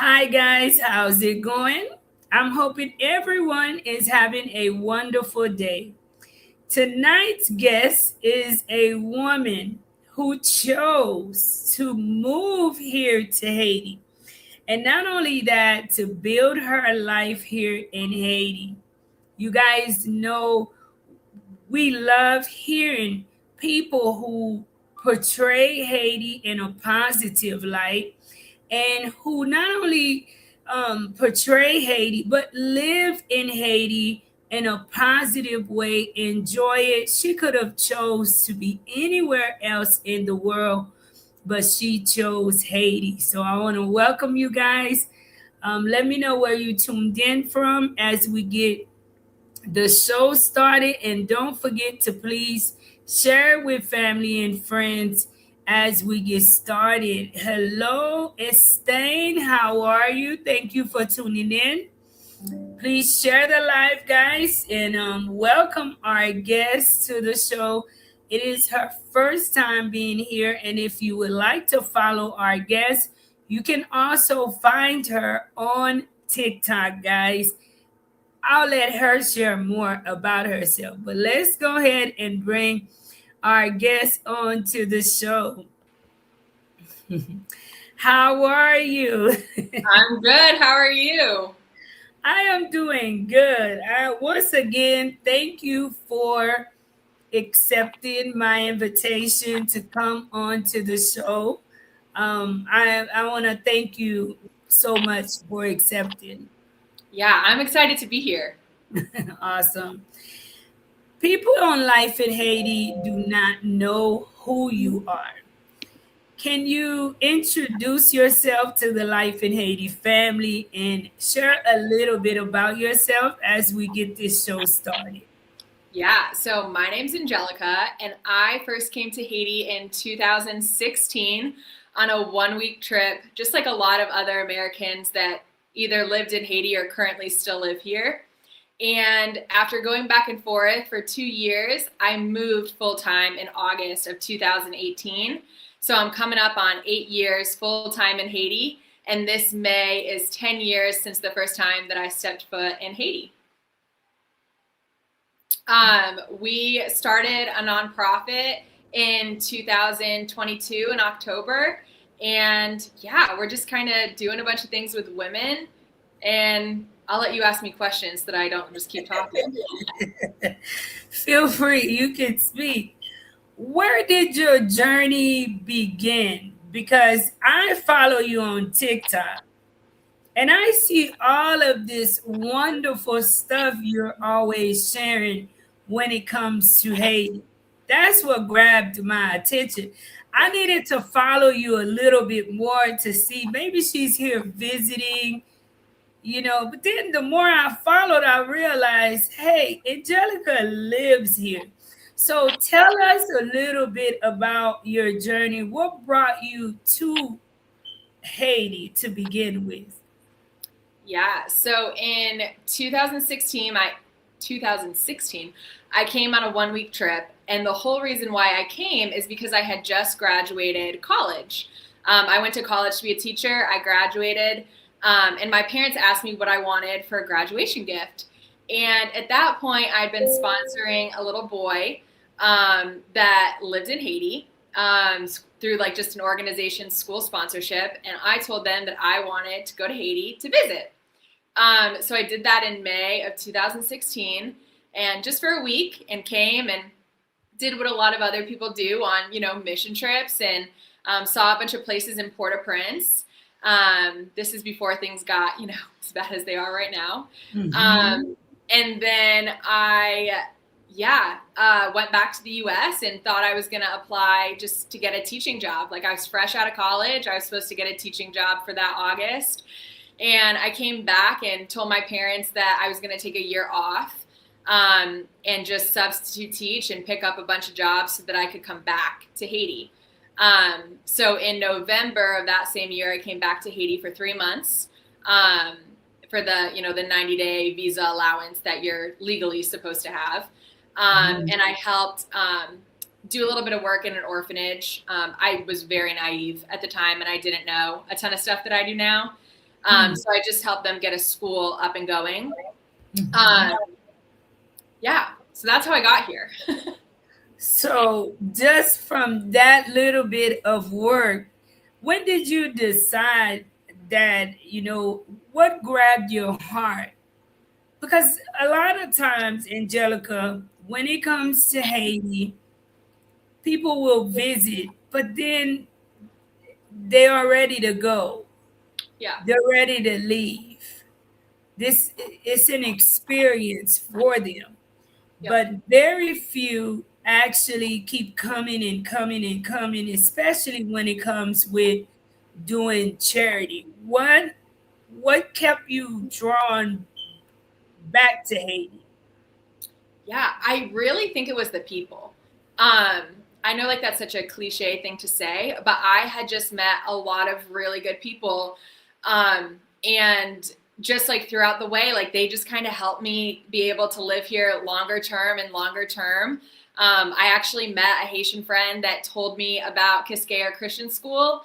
Hi, guys. How's it going? I'm hoping everyone is having a wonderful day. Tonight's guest is a woman who chose to move here to Haiti. And not only that, to build her life here in Haiti. You guys know we love hearing people who portray Haiti in a positive light and who not only portray Haiti, but live in Haiti in a positive way, enjoy it. She could have chose to be anywhere else in the world, but she chose Haiti. So I want to welcome you guys. Let me know where you tuned in from as we get the show started. And don't forget to please share with family and friends as we get started. Hello, Estain. How are you? Thank you for tuning in. Please share the live, guys, and welcome our guest to the show. It is her first time being here, and if you would like to follow our guest, you can also find her on TikTok, guys. I'll let her share more about herself. But let's go ahead and bring our guest on to the show. How are you? I'm good. How are you? I am doing good. Once again, thank you for accepting my invitation to come on to the show. I want to thank you so much for accepting. Yeah, I'm excited to be here. Awesome. People on Life in Haiti do not know who you are. Can you introduce yourself to the Life in Haiti family and share a little bit about yourself as we get this show started? Yeah, so my name's Angelica, and I first came to Haiti in 2016 on a 1 week trip, just like a lot of other Americans that either lived in Haiti or currently still live here. And after going back and forth for 2 years, I moved full time in August of 2018. So I'm coming up on 8 years full time in Haiti. And this May is 10 years since the first time that I stepped foot in Haiti. We started a nonprofit in 2022 in October. And yeah, we're just kind of doing a bunch of things with women. And I'll let you ask me questions so that I don't just keep talking. Feel free, you can speak. Where did your journey begin? Because I follow you on TikTok and I see all of this wonderful stuff you're always sharing when it comes to Haiti. That's what grabbed my attention. I needed to follow you a little bit more to see maybe she's here visiting, but then the more I followed, I realized, hey, Angelica lives here. So tell us a little bit about your journey. What brought you to Haiti to begin with? Yeah, so in 2016, I came on a 1 week trip, and the whole reason why I came is because I had just graduated college. I went to college to be a teacher. I graduated, and my parents asked me what I wanted for a graduation gift. And at that point, I'd been sponsoring a little boy that lived in Haiti through like just an organization's school sponsorship, and I told them that I wanted to go to Haiti to visit. So I did that in May of 2016, and just for a week, and came and did what a lot of other people do on, mission trips, and saw a bunch of places in Port-au-Prince. This is before things got, as bad as they are right now. Mhm. And then went back to the U.S. and thought I was going to apply just to get a teaching job. Like I was fresh out of college. I was supposed to get a teaching job for that August. And I came back and told my parents that I was going to take a year off and just substitute teach and pick up a bunch of jobs so that I could come back to Haiti. So in November of that same year, I came back to Haiti for 3 months for the 90-day visa allowance that you're legally supposed to have. And I helped do a little bit of work in an orphanage. I was very naive at the time, and I didn't know a ton of stuff that I do now. Mm. So I just helped them get a school up and going. Mhm. Um, yeah, so that's how I got here. So, just from that little bit of work, when did you decide that, what grabbed your heart? Because a lot of times, Angelica, when it comes to Haiti, people will visit, but then they are ready to go. Yeah, They're ready to leave. This it's an experience for them, yep. but very few actually keep coming and coming and coming, especially when it comes with doing charity. What kept you drawn back to Haiti? Yeah, I really think it was the people. I know like that's such a cliche thing to say, but I had just met a lot of really good people. And just like throughout the way, like they just kind of helped me be able to live here longer term and longer term. I actually met a Haitian friend that told me about Quisqueya Christian School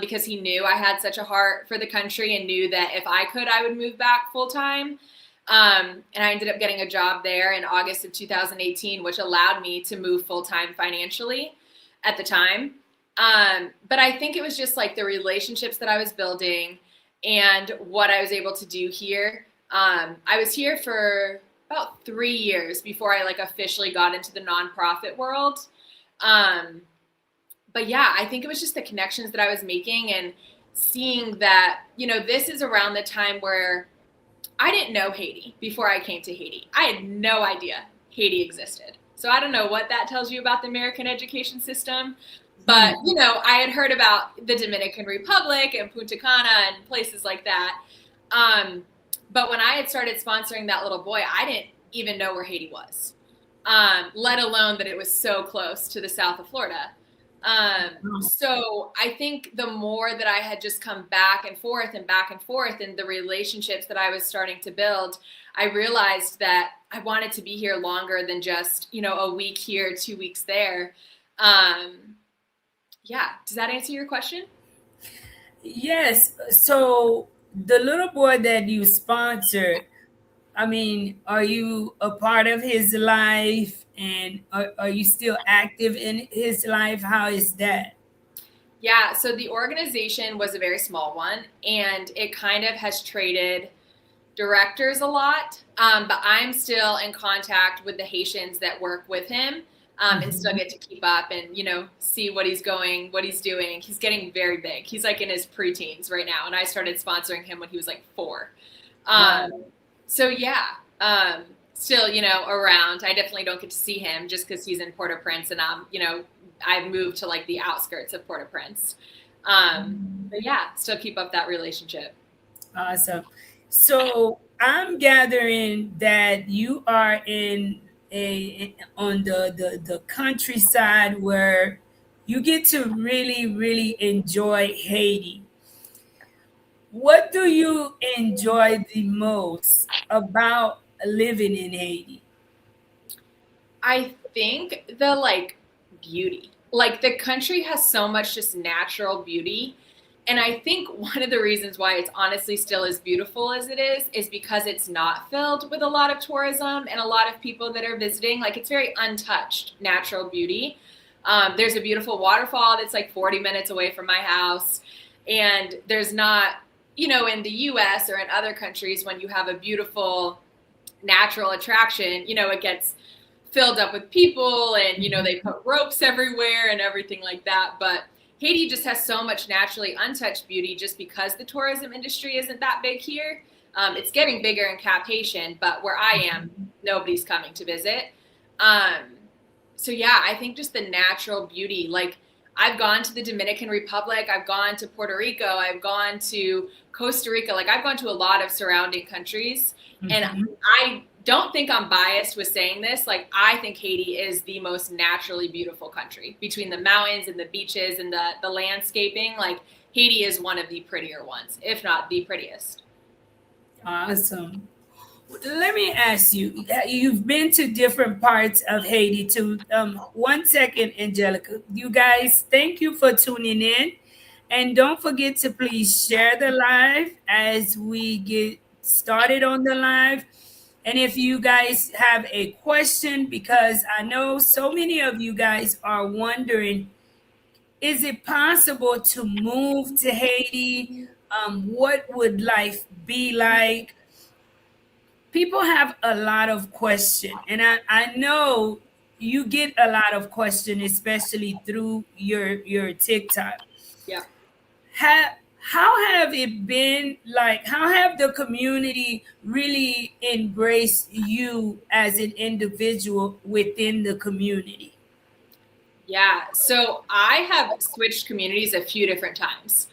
because he knew I had such a heart for the country and knew that if I could, I would move back full time. And I ended up getting a job there in August of 2018, which allowed me to move full time financially at the time. But I think it was just like the relationships that I was building and what I was able to do here. I was here for about 3 years before I like officially got into the nonprofit world. Um, but yeah, I think it was just the connections that I was making and seeing that, this is around the time where I didn't know Haiti before I came to Haiti. I had no idea Haiti existed. So I don't know what that tells you about the American education system, but Hmm. I had heard about the Dominican Republic and Punta Cana and places like that. Um, but when I had started sponsoring that little boy, I didn't even know where Haiti was, let alone that it was so close to the south of Florida. So I think the more that I had just come back and forth and back and forth and the relationships that I was starting to build, I realized that I wanted to be here longer than just, a week here, 2 weeks there. Um, yeah. Does that answer your question? Yes. So the little boy that you sponsored, I mean, are you a part of his life, and are you still active in his life? How is that? Yeah, so the organization was a very small one, and it kind of has traded directors a lot. But I'm still in contact with the Haitians that work with him, and still Mhm. get to keep up and see what he's doing. He's getting very big. He's like in his preteens right now, and I started sponsoring him when he was like 4. Wow. Um, so yeah, still around. I definitely don't get to see him just because he's in Port-au-Prince, and I've moved to like the outskirts of Port-au-Prince. But yeah, still keep up that relationship. Awesome. So I'm gathering that you are in a on the countryside where you get to really, really enjoy Haiti. What do you enjoy the most about living in Haiti? I think the like beauty. Like the country has so much just natural beauty. And I think one of the reasons why it's honestly still as beautiful as it is because it's not filled with a lot of tourism and a lot of people that are visiting. Like it's very untouched natural beauty. There's a beautiful waterfall that's like 40 minutes away from my house. And there's not, in the US or in other countries, when you have a beautiful natural attraction, it gets filled up with people and they put ropes everywhere and everything like that. But Haiti just has so much naturally untouched beauty just because the tourism industry isn't that big here. It's getting bigger in Cap Haitian, but where I am, nobody's coming to visit. um, so yeah, I think just the natural beauty. Like I've gone to the Dominican Republic, I've gone to Puerto Rico, I've gone to Costa Rica, like I've gone to a lot of surrounding countries. And Mhm. I don't think I'm biased with saying this. Like I think Haiti is the most naturally beautiful country between the mountains and the beaches and the landscaping. Like Haiti is one of the prettier ones, if not the prettiest. Awesome. Let me ask you, you've been to different parts of Haiti too. One second, Angelica. You guys, thank you for tuning in. And don't forget to please share the live as we get started on the live. And if you guys have a question, because I know so many of you guys are wondering, is it possible to move to Haiti? What would life be like? People have a lot of question, and I know you get a lot of question, especially through your TikTok. Yeah. How have it been like? How have the community really embraced you as an individual within the community? Yeah. So I have switched communities a few different times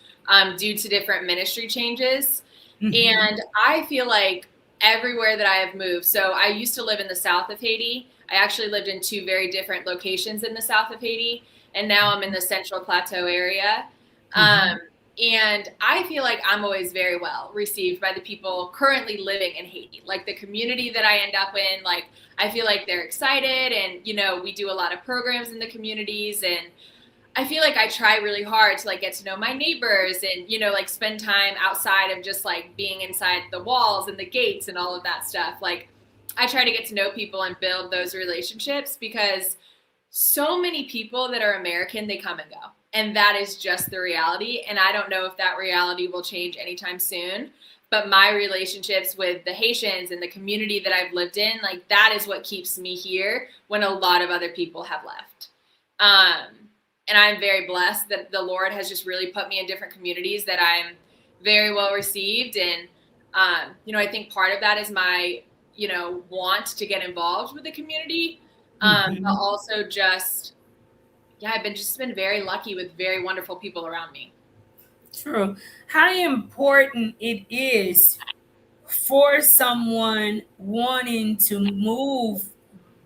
due to different ministry changes. Hmm. And I feel like everywhere that I have moved, so I used to live in the south of Haiti. I actually lived in two very different locations in the south of Haiti. And now I'm in the Central Plateau area. Hmm. Um, and I feel like I'm always very well received by the people currently living in Haiti. Like the community that I end up in, like I feel like they're excited, and we do a lot of programs in the communities, and I feel like I try really hard to like get to know my neighbors and like spend time outside of just like being inside the walls and the gates and all of that stuff. Like I try to get to know people and build those relationships because so many people that are American, they come and go. And that is just the reality. And I don't know if that reality will change anytime soon. But my relationships with the Haitians and the community that I've lived in, like that is what keeps me here when a lot of other people have left. Um, and I'm very blessed that the Lord has just really put me in different communities that I'm very well received. And, I think part of that is my, want to get involved with the community. But Hmm. also just, yeah, I've been very lucky with very wonderful people around me. True. How important it is for someone wanting to move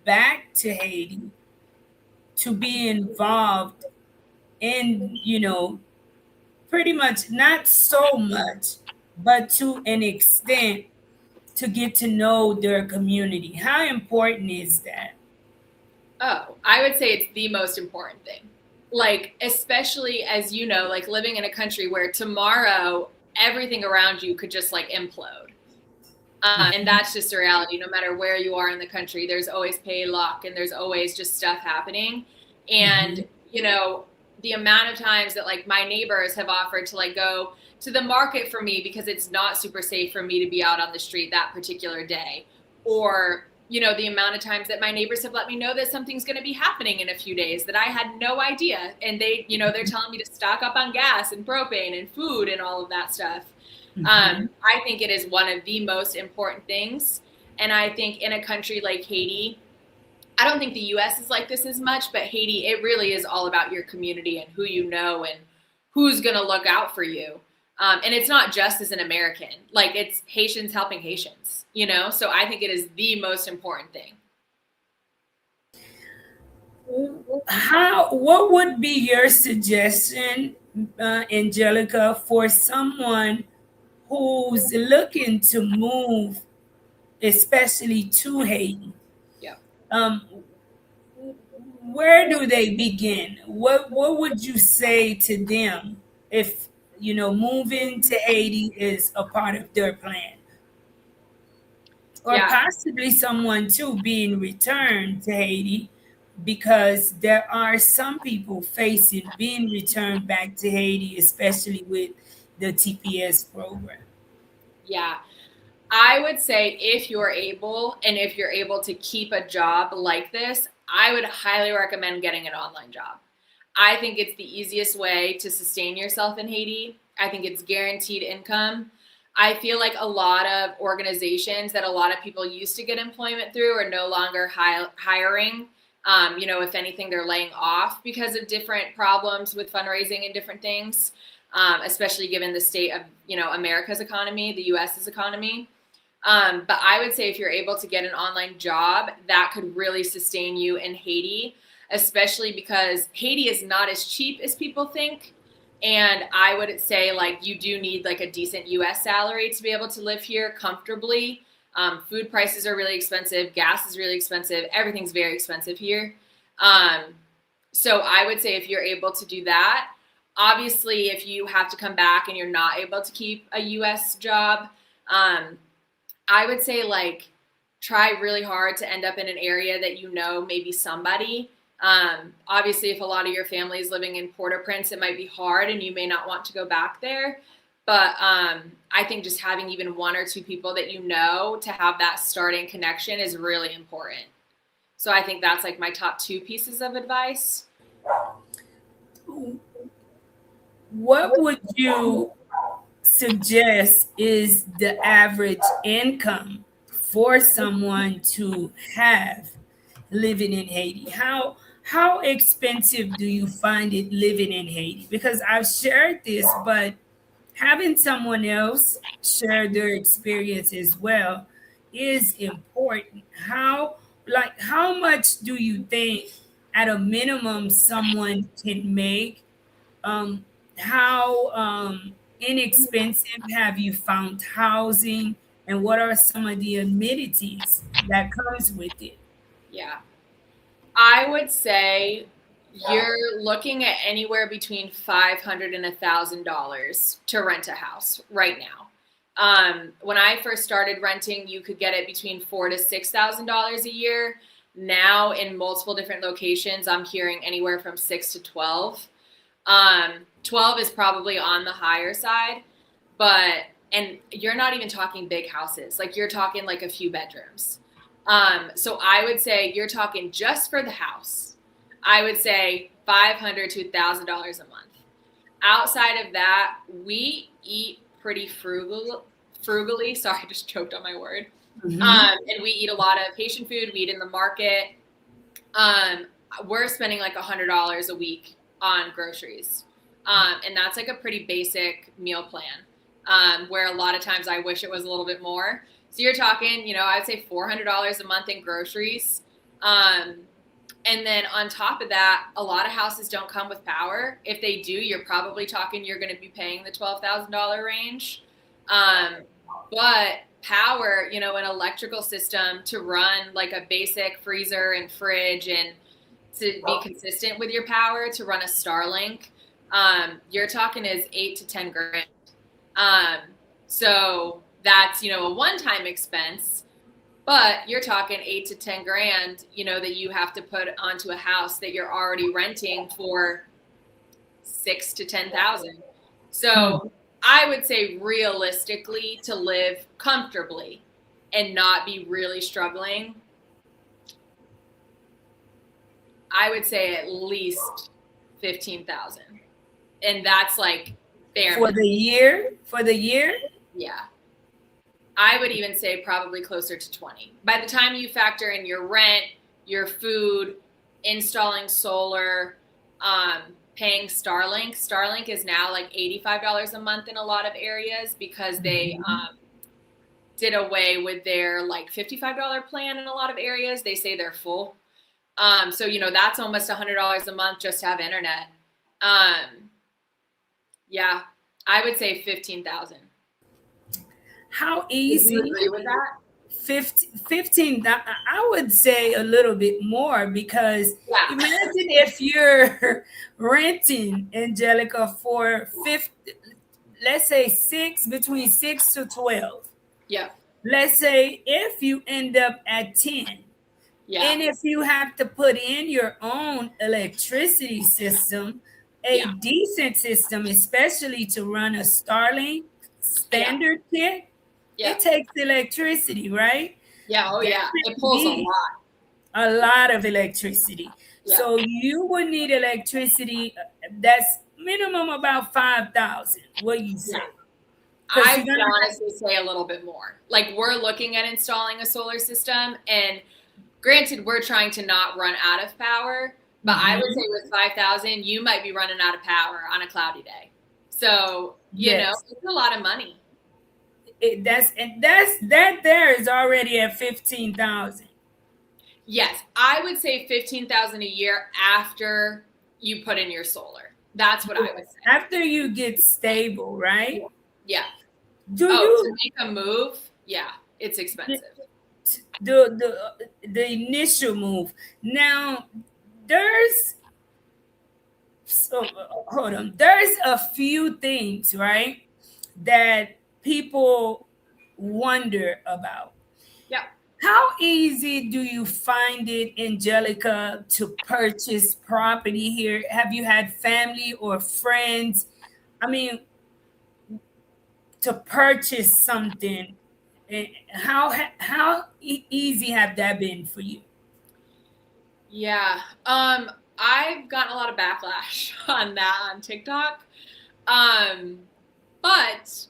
back to Haiti to be involved in, pretty much not so much, but to an extent to get to know their community. How important is that? Oh, I would say it's the most important thing. Like, especially as like living in a country where tomorrow everything around you could just like implode. And Mhm. that's just a reality. No matter where you are in the country, there's always pay lock and there's always just stuff happening. And, Mhm. the amount of times that like my neighbors have offered to like go to the market for me because it's not super safe for me to be out on the street that particular day. Or, the amount of times that my neighbors have let me know that something's going to be happening in a few days that I had no idea. And they, they're telling me to stock up on gas and propane and food and all of that stuff. Mhm. I think it is one of the most important things. And I think in a country like Haiti, I don't think the US is like this as much, but Haiti, it really is all about your community and who you know and who's going to look out for you. And it's not just as an American, like it's Haitians helping Haitians. So I think it is the most important thing. What would be your suggestion, Angelica, for someone who's looking to move, especially to Haiti? Yeah. Um, where do they begin? What would you say to them if moving to Haiti is a part of their plan? Or Yeah. possibly someone too being returned to Haiti, because there are some people facing being returned back to Haiti, especially with the TPS program. Yeah. I would say if you're able and if you're able to keep a job like this, I would highly recommend getting an online job. I think it's the easiest way to sustain yourself in Haiti. I think it's guaranteed income. I feel like a lot of organizations that a lot of people used to get employment through are no longer hiring. If anything, they're laying off because of different problems with fundraising and different things, especially given the state of, America's economy, the US's economy. But I would say if you're able to get an online job, that could really sustain you in Haiti, especially because Haiti is not as cheap as people think. And I would say like you do need like a decent US salary to be able to live here comfortably. Food prices are really expensive. Gas is really expensive. Everything's very expensive here. Um, so I would say if you're able to do that, Obviously, if you have to come back and you're not able to keep a US job, I would say like try really hard to end up in an area that you know maybe somebody. Obviously, if a lot of your family is living in Port-au-Prince, it might be hard and you may not want to go back there. But I think just having even one or two people that you know to have that starting connection is really important. So I think that's like my top two pieces of advice. What would you suggest is the average income for someone to have living in Haiti? How expensive do you find it living in Haiti? Because I've shared this, but having someone else share their experience as well is important. How much do you think at a minimum someone can make? um, how inexpensive have you found housing, and what are some of the amenities that comes with it? Yeah. I would say you're looking at anywhere between $500 and $1,000 to rent a house right now. When I first started renting, you could get it between $4,000 to $6,000 a year. Now, in multiple different locations, I'm hearing anywhere from 6 to 12. 12 is probably on the higher side, but and you're not even talking big houses. Like you're talking like a few bedrooms. So I would say you're talking just for the house. I would say $500 to $1,000 a month. Outside of that, we eat pretty frugally. Sorry, I just choked on my word. And we eat a lot of Haitian food. We eat in the market. We're spending like $100 a week on groceries. And that's like a pretty basic meal plan, where a lot of times I wish it was a little bit more. So you're talking, I'd say $400 a month in groceries. And then on top of that, a lot of houses don't come with power. If they do, you're probably talking you're going to be paying the $12,000 range. But power, an electrical system to run like a basic freezer and fridge and to be consistent with your power, to run a Starlink, you're talking is 8 to 10 grand. So that's, a one-time expense, but you're talking 8 to 10 grand, that you have to put onto a house that you're already renting for 6 to 10,000. So I would say realistically, to live comfortably and not be really struggling, I would say at least 15,000. And that's like bare For the year? For the year? Yeah. I would even say probably closer to 20. By the time you factor in your rent, your food, installing solar, paying Starlink. Starlink is now like $85 a month in a lot of areas because they did away with their like $55 plan in a lot of areas. They say they're full. So, that's almost $100 a month just to have internet. Yeah, I would say 15,000. How Would you easy? agree with that? 15, I would say a little bit more, because Yeah. imagine if you're renting, Angelica, for 50, let's say between 6 to 12. Yeah. Let's say if you end up at 10, Yeah. and if you have to put in your own electricity system, a decent system, especially to run a Starlink standard kit, it takes electricity, right? Yeah. Oh, yeah. It pulls a lot. A lot of electricity. Yeah. So you would need electricity that's minimum about 5,000. What do you say? I would honestly say a little bit more. Like we're looking at installing a solar system, and granted, we're trying to not run out of power, but I would say with 5,000, you might be running out of power on a cloudy day. So, it's a lot of money. That there is already at 15,000. Yes, I would say 15,000 a year after you put in your solar. That's what I would say. After you get stable, right? Yeah. To make a move, yeah, it's expensive. The initial move. Now, there's So hold on. There's a few things, right, that people wonder about. Yeah. How easy do you find it, Angelica, to purchase property here? Have you had family or friends? I mean, to purchase something. How easy have that been for you? Yeah. I've gotten a lot of backlash on that on TikTok. Um, but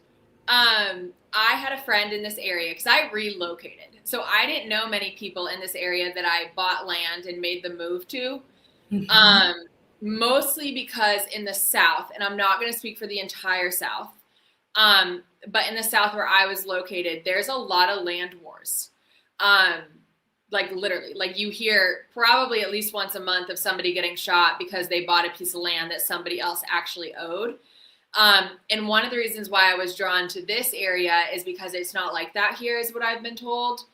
I had a friend in this area because I relocated. So I didn't know many people in this area that I bought land and made the move to. Mhm. Um, Mostly because in the South, and I'm not going to speak for the entire South, but in the South where I was located, there's a lot of land wars. Um, like literally, like you hear probably at least once a month of somebody getting shot because they bought a piece of land that somebody else actually owed. And one of the reasons why I was drawn to this area is because it's not like that here, is what I've been told.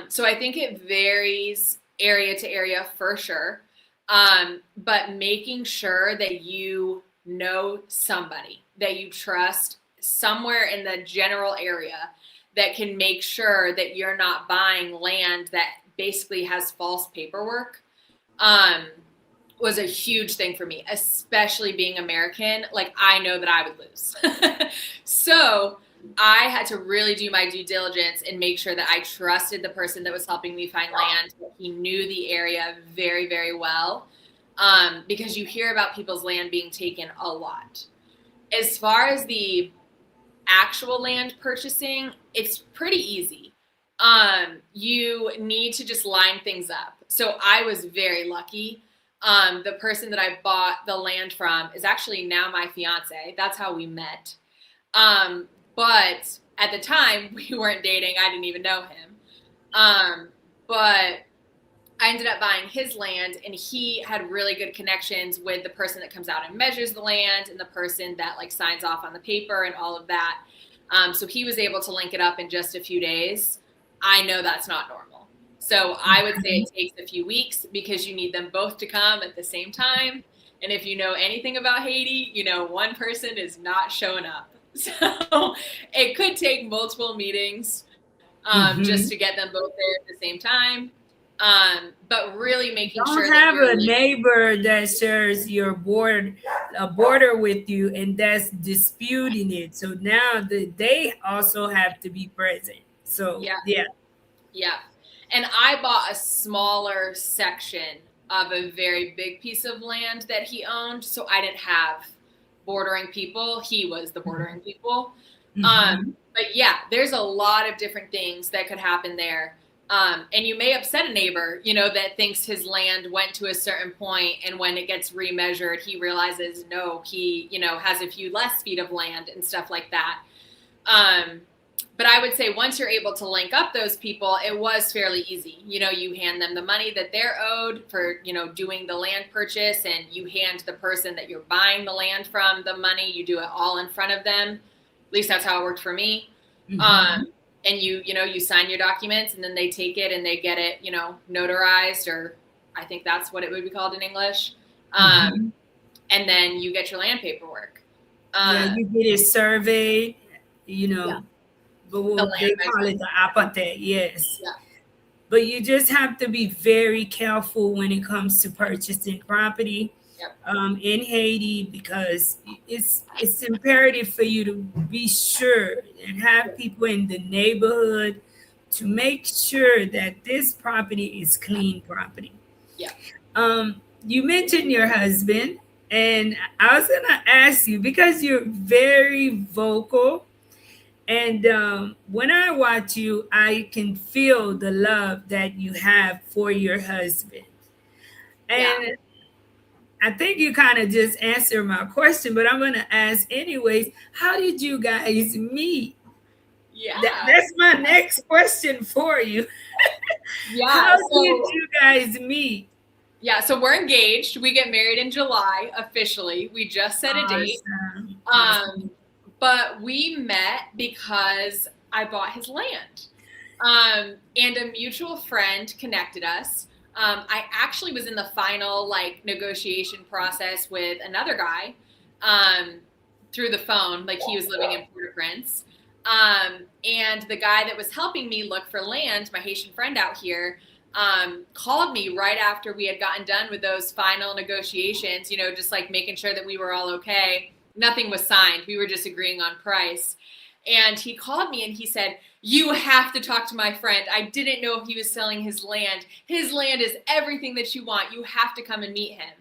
So I think it varies area to area for sure. But making sure that you know somebody that you trust somewhere in the general area that can make sure that you're not buying land that basically has false paperwork. Um, was a huge thing for me, especially being American. Like, I know that I would lose. So I had to really do my due diligence and make sure that I trusted the person that was helping me find land. He knew the area very, very well. Because you hear about people's land being taken a lot. As far as the actual land purchasing, it's pretty easy. You need to just line things up. So I was very lucky. The person that I bought the land from is actually now my fiance. That's how we met. But at the time, we weren't dating. I didn't even know him. But I ended up buying his land, and he had really good connections with the person that comes out and measures the land and the person that like signs off on the paper and all of that. So he was able to link it up in just a few days. I know that's not normal. So I would say it takes a few weeks because you need them both to come at the same time. And if you know anything about Haiti, you know one person is not showing up. So it could take multiple meetings just Mhm. to get them both there at the same time. But really making Don't sure that have you're a like, neighbor that shares your board a border with you and that's disputing it. So now they also have to be present. So yeah, yeah. yeah. And I bought a smaller section of a very big piece of land that he owned. So I didn't have bordering people. He was the bordering people. Mhm. But yeah, there's a lot of different things that could happen there. And you may upset a neighbor, you know, that thinks his land went to a certain point, and when it gets remeasured, he realizes no, he, you know, has a few less feet of land and stuff like that. Um, but I would say once you're able to link up those people, it was fairly easy. You know, you hand them the money that they're owed for, you know, doing the land purchase, and you hand the person that you're buying the land from the money. You do it all in front of them. At least that's how it worked for me. Mhm. Um, and you know, you sign your documents, and then they take it and they get it, you know, notarized, or I think that's what it would be called in English. Um, Mhm. and then you get your land paperwork. Yeah, Um, you get it surveyed, yeah, but the they land call measurement. it the apate, yes. Yeah. But you just have to be very careful when it comes to purchasing property Yep. in Haiti because it's imperative for you to be sure and have people in the neighborhood to make sure that this property is clean property. Yeah. You mentioned your husband, and I was gonna ask you because you're very vocal, and when I watch you, I can feel the love that you have for your husband. Yeah. And I think you kind of just answered my question, but I'm going to ask anyways. How did you guys meet? Yeah. That's my next question for you. Yeah. How did So, you guys meet? yeah. So we're engaged. We get married in July officially. We just set a date. Awesome. Um, Awesome. but we met because I bought his land. And a mutual friend connected us. I actually was in the final like negotiation process with another guy um, through the phone. Like he was living in Port-au-Prince. And the guy that was helping me look for land, my Haitian friend out here, called me right after we had gotten done with those final negotiations, just like making sure that we were all okay. Nothing was signed. We were just agreeing on price. And he called me and he said, "You have to talk to my friend. I didn't know he was selling his land. His land is everything that you want. You have to come and meet him."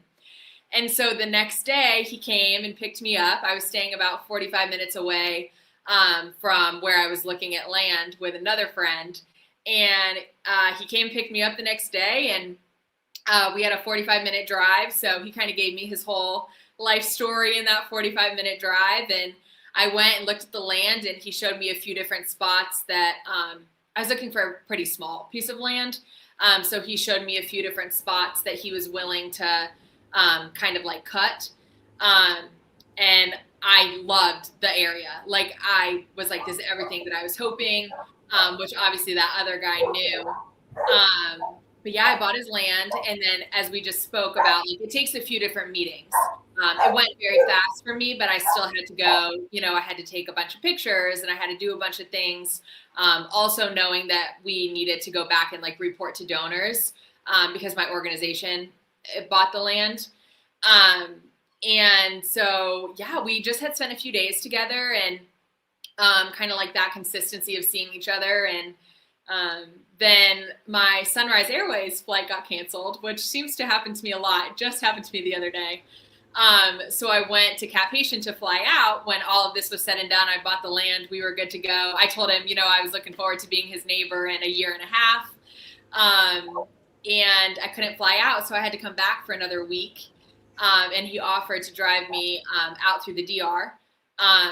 And so the next day he came and picked me up. I was staying about 45 minutes away from where I was looking at land with another friend. And he came and picked me up the next day, and we had a 45-minute drive. So he kind of gave me his whole life story in that 45-minute drive. And I went and looked at the land, and he showed me a few different spots that I was looking for a pretty small piece of land. So he showed me a few different spots that he was willing to kind of like cut. And I loved the area. Like I was like, this is everything that I was hoping, which obviously that other guy knew. But yeah, I bought his land. And then as we just spoke about, like it takes a few different meetings. It went very fast for me, but I still had to go, I had to take a bunch of pictures and I had to do a bunch of things. Also knowing that we needed to go back and like report to donors because my organization bought the land. And so, yeah, we just had spent a few days together and kind of like that consistency of seeing each other. And then my Sunrise Airways flight got canceled, which seems to happen to me a lot. It just happened to me the other day. So I went to Cap Haitian to fly out. When all of this was said and done, I bought the land. We were good to go. I told him, I was looking forward to being his neighbor in a year and a half. And I couldn't fly out, so I had to come back for another week. And he offered to drive me out through the DR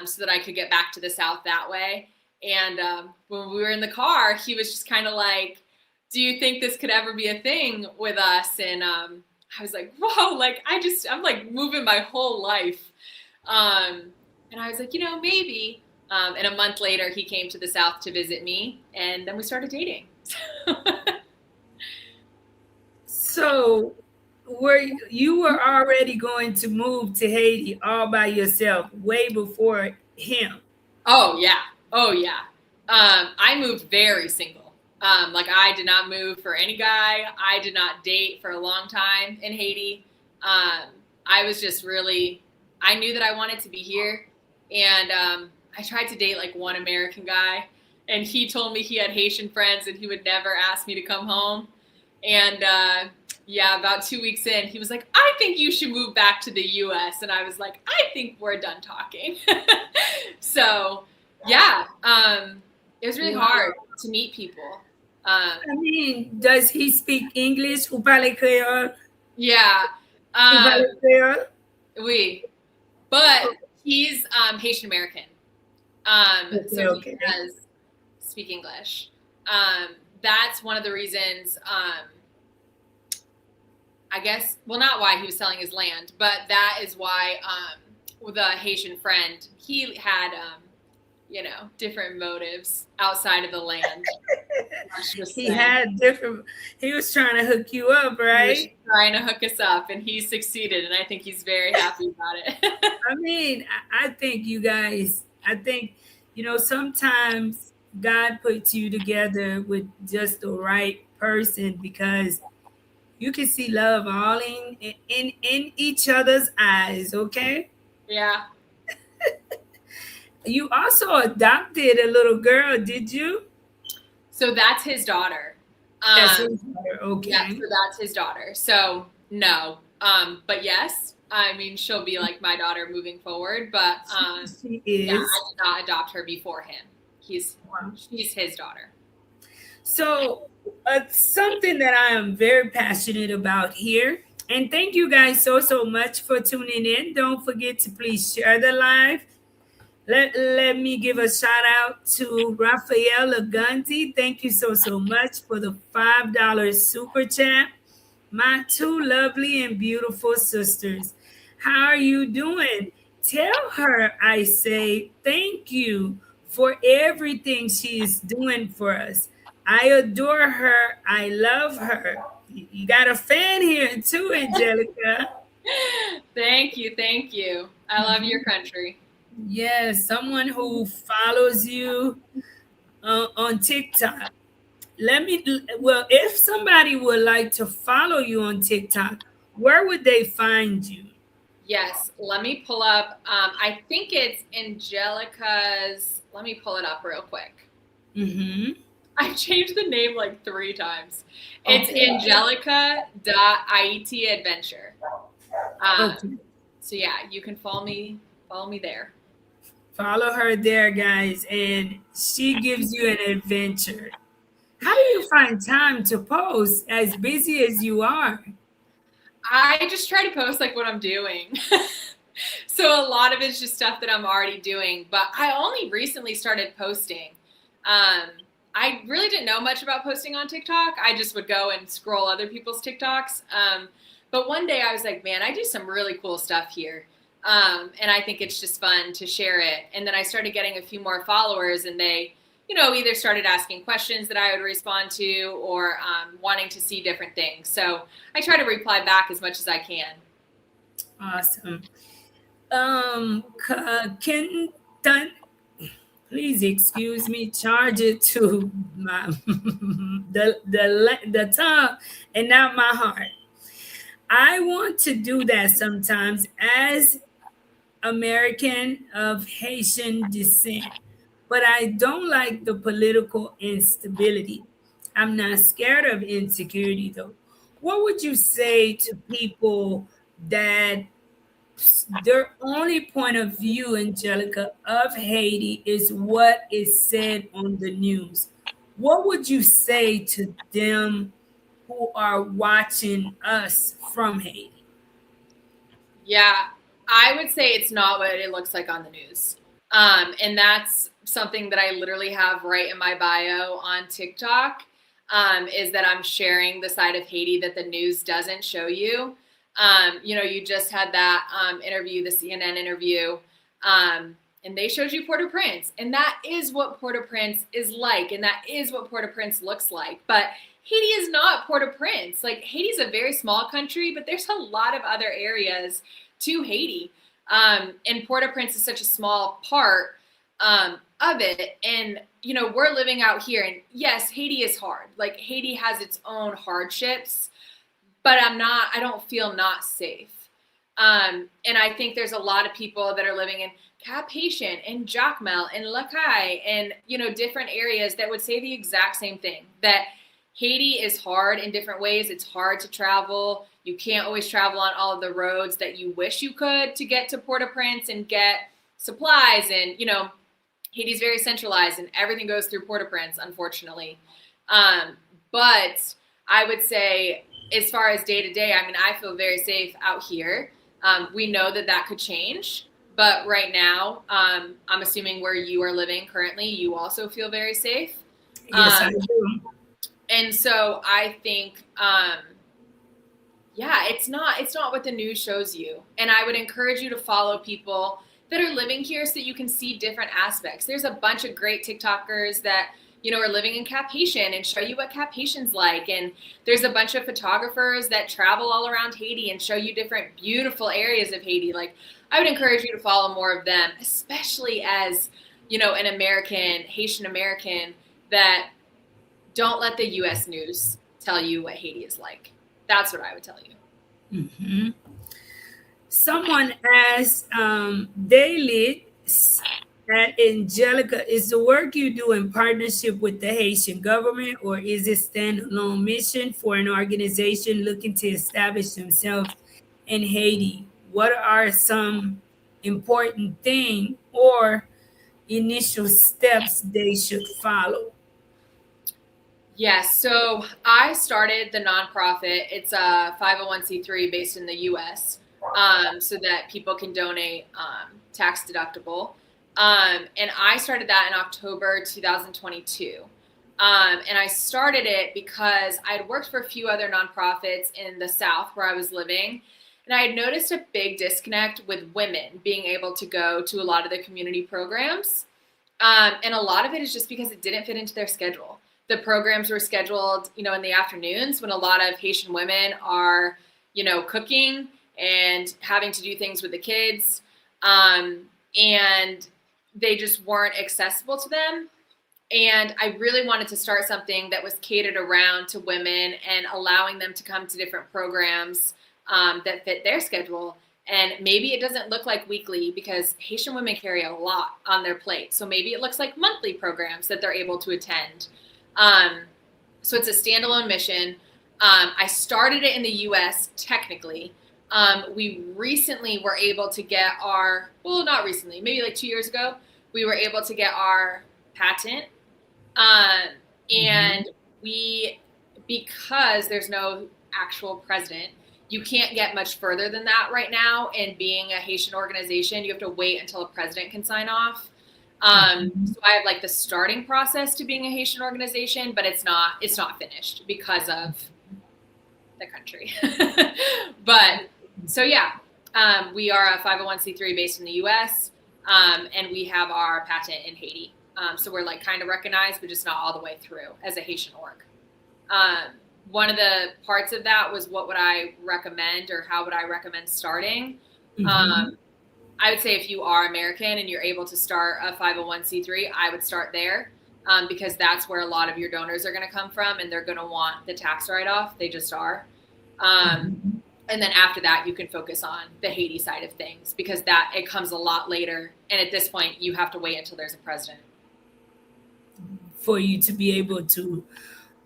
so that I could get back to the South that way. And when we were in the car, he was just kind of like, "Do you think this could ever be a thing with us?" And I was like, "Whoa!" Like I'm like moving my whole life. And I was like, maybe. And a month later, he came to the South to visit me, and then we started dating. So, you were already going to move to Haiti all by yourself way before him? Oh yeah. Oh yeah. I moved very single. Like I did not move for any guy. I did not date for a long time in Haiti. I was just really, I knew that I wanted to be here. And I tried to date like one American guy, and he told me he had Haitian friends and he would never ask me to come home. And yeah, about 2 weeks in, he was like, "I think you should move back to the US." And I was like, "I think we're done talking." So yeah, it was really hard to meet people. I mean, does he speak English? Ou parle Creole? Yeah, Ou parle Creole? we, but he's Haitian American, so he Okay. does speak English. That's one of the reasons. I guess, well, not why he was selling his land, but that is why with a Haitian friend, he had, different motives outside of the land. He had different, he was trying to hook you up, right? He was trying to hook us up, and he succeeded, and I think he's very happy about it. I mean, I think you guys, I think, sometimes God puts you together with just the right person because you can see love all in each other's eyes, okay? Yeah. You also adopted a little girl, did you? So that's his daughter. That's his daughter, okay. Yeah, so that's his daughter. So no. But yes, I mean, she'll be like my daughter moving forward, but she is. Yeah, I did not adopt her before him. She's his daughter. So something that I am very passionate about here, and thank you guys so much for tuning in. Don't forget to please share the live. Let me give a shout out to Raphael Lagunti. Thank you so much for the $5 super chat. My two lovely and beautiful sisters. How are you doing? Tell her I say thank you for everything she is doing for us. I adore her. I love her. You got a fan here too, Angelica. Thank you. Thank you. I love your country. Yes, someone who follows you on TikTok. Well, if somebody would like to follow you on TikTok, where would they find you? Yes, let me pull up. I think it's Angelica's. Let me pull it up real quick. Mm-hmm. I've changed the name like 3 times. It's Okay. Angelica.it adventure. Okay. So yeah, you can follow me there. Follow her there, guys, and she gives you an adventure. How do you find time to post as busy as you are? I just try to post like what I'm doing. So a lot of it's just stuff that I'm already doing, but I only recently started posting. Um, I really didn't know much about posting on TikTok. I just would go and scroll other people's TikToks. But one day I was like, man, I do some really cool stuff here. And I think it's just fun to share it. And then I started getting a few more followers, and they, either started asking questions that I would respond to, or wanting to see different things. So I try to reply back as much as I can. Awesome. Can please excuse me, charge it to my the tongue and not my heart. I want to do that sometimes as American of Haitian descent, but I don't like the political instability. I'm not scared of insecurity though. What would you say to people that their only point of view, Angelica, of Haiti is what is said on the news? What would you say to them who are watching us from Haiti? Yeah, I would say it's not what it looks like on the news. And that's something that I literally have right in my bio on TikTok, is that I'm sharing the side of Haiti that the news doesn't show you. You just had that interview, the CNN interview, and they showed you Port-au-Prince. And that is what Port-au-Prince is like, and that is what Port-au-Prince looks like. But Haiti is not Port-au-Prince. Like, Haiti's a very small country, but there's a lot of other areas to Haiti. And Port-au-Prince is such a small part of it. And, we're living out here. And yes, Haiti is hard. Like, Haiti has its own hardships, but I don't feel not safe. And I think there's a lot of people that are living in Cap Haitian and Jacmel and Lacaille and, different areas that would say the exact same thing, that Haiti is hard in different ways. It's hard to travel. You can't always travel on all of the roads that you wish you could to get to Port-au-Prince and get supplies. And, Haiti's very centralized and everything goes through Port-au-Prince, unfortunately. But I would say, as far as day to day, I feel very safe out here. We know that could change. But right now, I'm assuming where you are living currently, you also feel very safe. Yes, I do. And so I think, it's not what the news shows you. And I would encourage you to follow people that are living here so that you can see different aspects. There's a bunch of great TikTokers that, are living in Cap Haitian and show you what Cap Haitian's like. And there's a bunch of photographers that travel all around Haiti and show you different beautiful areas of Haiti. Like, I would encourage you to follow more of them, especially as, an American, Haitian American, that don't let the U.S. news tell you what Haiti is like. That's what I would tell you. Mm-hmm. Someone asked daily that Angelica, is the work you do in partnership with the Haitian government, or is it standalone mission for an organization looking to establish themselves in Haiti? What are some important things or initial steps they should follow? Yes, so I started the nonprofit. It's a 501c3 based in the U.S., so that people can donate tax deductible. And I started that in October 2022. And I started it because I had worked for a few other nonprofits in the South where I was living. And I had noticed a big disconnect with women being able to go to a lot of the community programs. And a lot of it is just because it didn't fit into their schedule. the programs were scheduled, in the afternoons when a lot of Haitian women are, cooking and having to do things with the kids. And they just weren't accessible to them. And I really wanted to start something that was catered around to women and allowing them to come to different programs that fit their schedule. And maybe it doesn't look like weekly because Haitian women carry a lot on their plate. So maybe it looks like monthly programs that they're able to attend. So it's a standalone mission. I started it in the US technically. We recently were able to get not recently, maybe like 2 years ago, we were able to get our patent. And because there's no actual president, you can't get much further than that right now. And being a Haitian organization, you have to wait until a president can sign off. So I have like the starting process to being a Haitian organization, but it's not finished because of the country. But so yeah, we are a 501c3 based in the US, and we have our patent in Haiti. So we're like kind of recognized, but just not all the way through as a Haitian org. One of the parts of that was what would I recommend or how would I recommend starting? I would say if you are American and you're able to start a 501c3, I would start there because that's where a lot of your donors are going to come from and they're going to want the tax write-off. They just are. And then after that, you can focus on the Haiti side of things because it comes a lot later. And at this point, you have to wait until there's a president. For you to be able to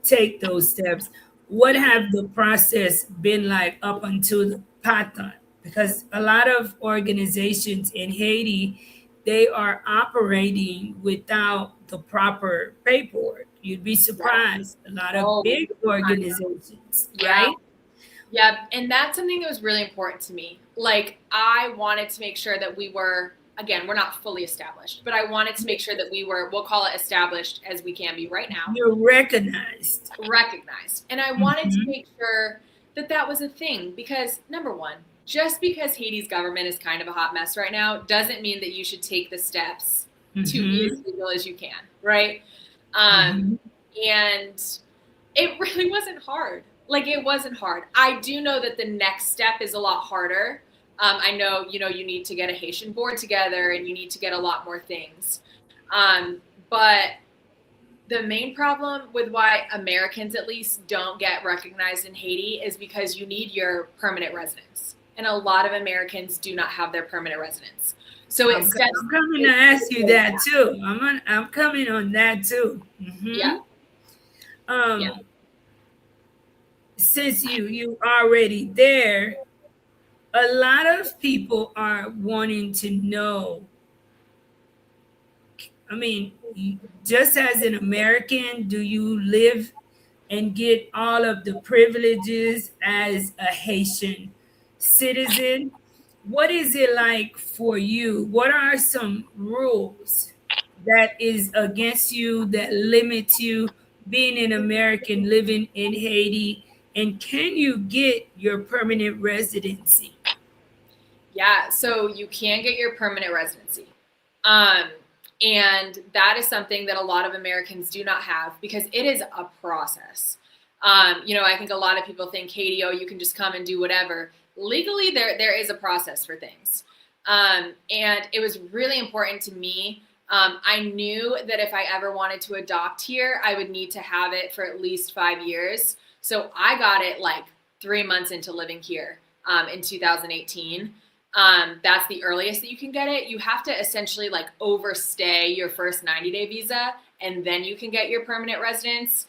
take those steps. What have the process been like up until the patent? Because a lot of organizations in Haiti, they are operating without the proper paperwork. You'd be surprised. A lot of big organizations, right? Yeah, and that's something that was really important to me. Like, I wanted to make sure that we were, again, we're not fully established, but I wanted to make sure that we were, we'll call it established as we can be right now. You're recognized. And I wanted to make sure that that was a thing because, number one, just because Haiti's government is kind of a hot mess right now doesn't mean that you should take the steps to be as legal as you can, right? And it really wasn't hard. Like, it wasn't hard. I do know that the next step is a lot harder. I know, you need to get a Haitian board together and you need to get a lot more things. But the main problem with why Americans, at least, don't get recognized in Haiti is because you need your permanent residence. And a lot of Americans do not have their permanent residence. So I'm coming to ask you that too. I'm coming on that too. Yeah. Since you already there, a lot of people are wanting to know. I mean, just as an American, do you live and get all of the privileges as a Haitian citizen? What is it like for you? What are some rules that is against you, that limits you being an American living in Haiti? And can you get your permanent residency? Yeah, so you can get your permanent residency. And that is something that a lot of Americans do not have because it is a process. I think a lot of people think Haiti, you can just come and do whatever. Legally, there is a process for things. And it was really important to me. I knew that if I ever wanted to adopt here, I would need to have it for at least 5 years. So I got it like 3 months into living here in 2018. That's the earliest that you can get it. You have to essentially like overstay your first 90-day visa and then you can get your permanent residence.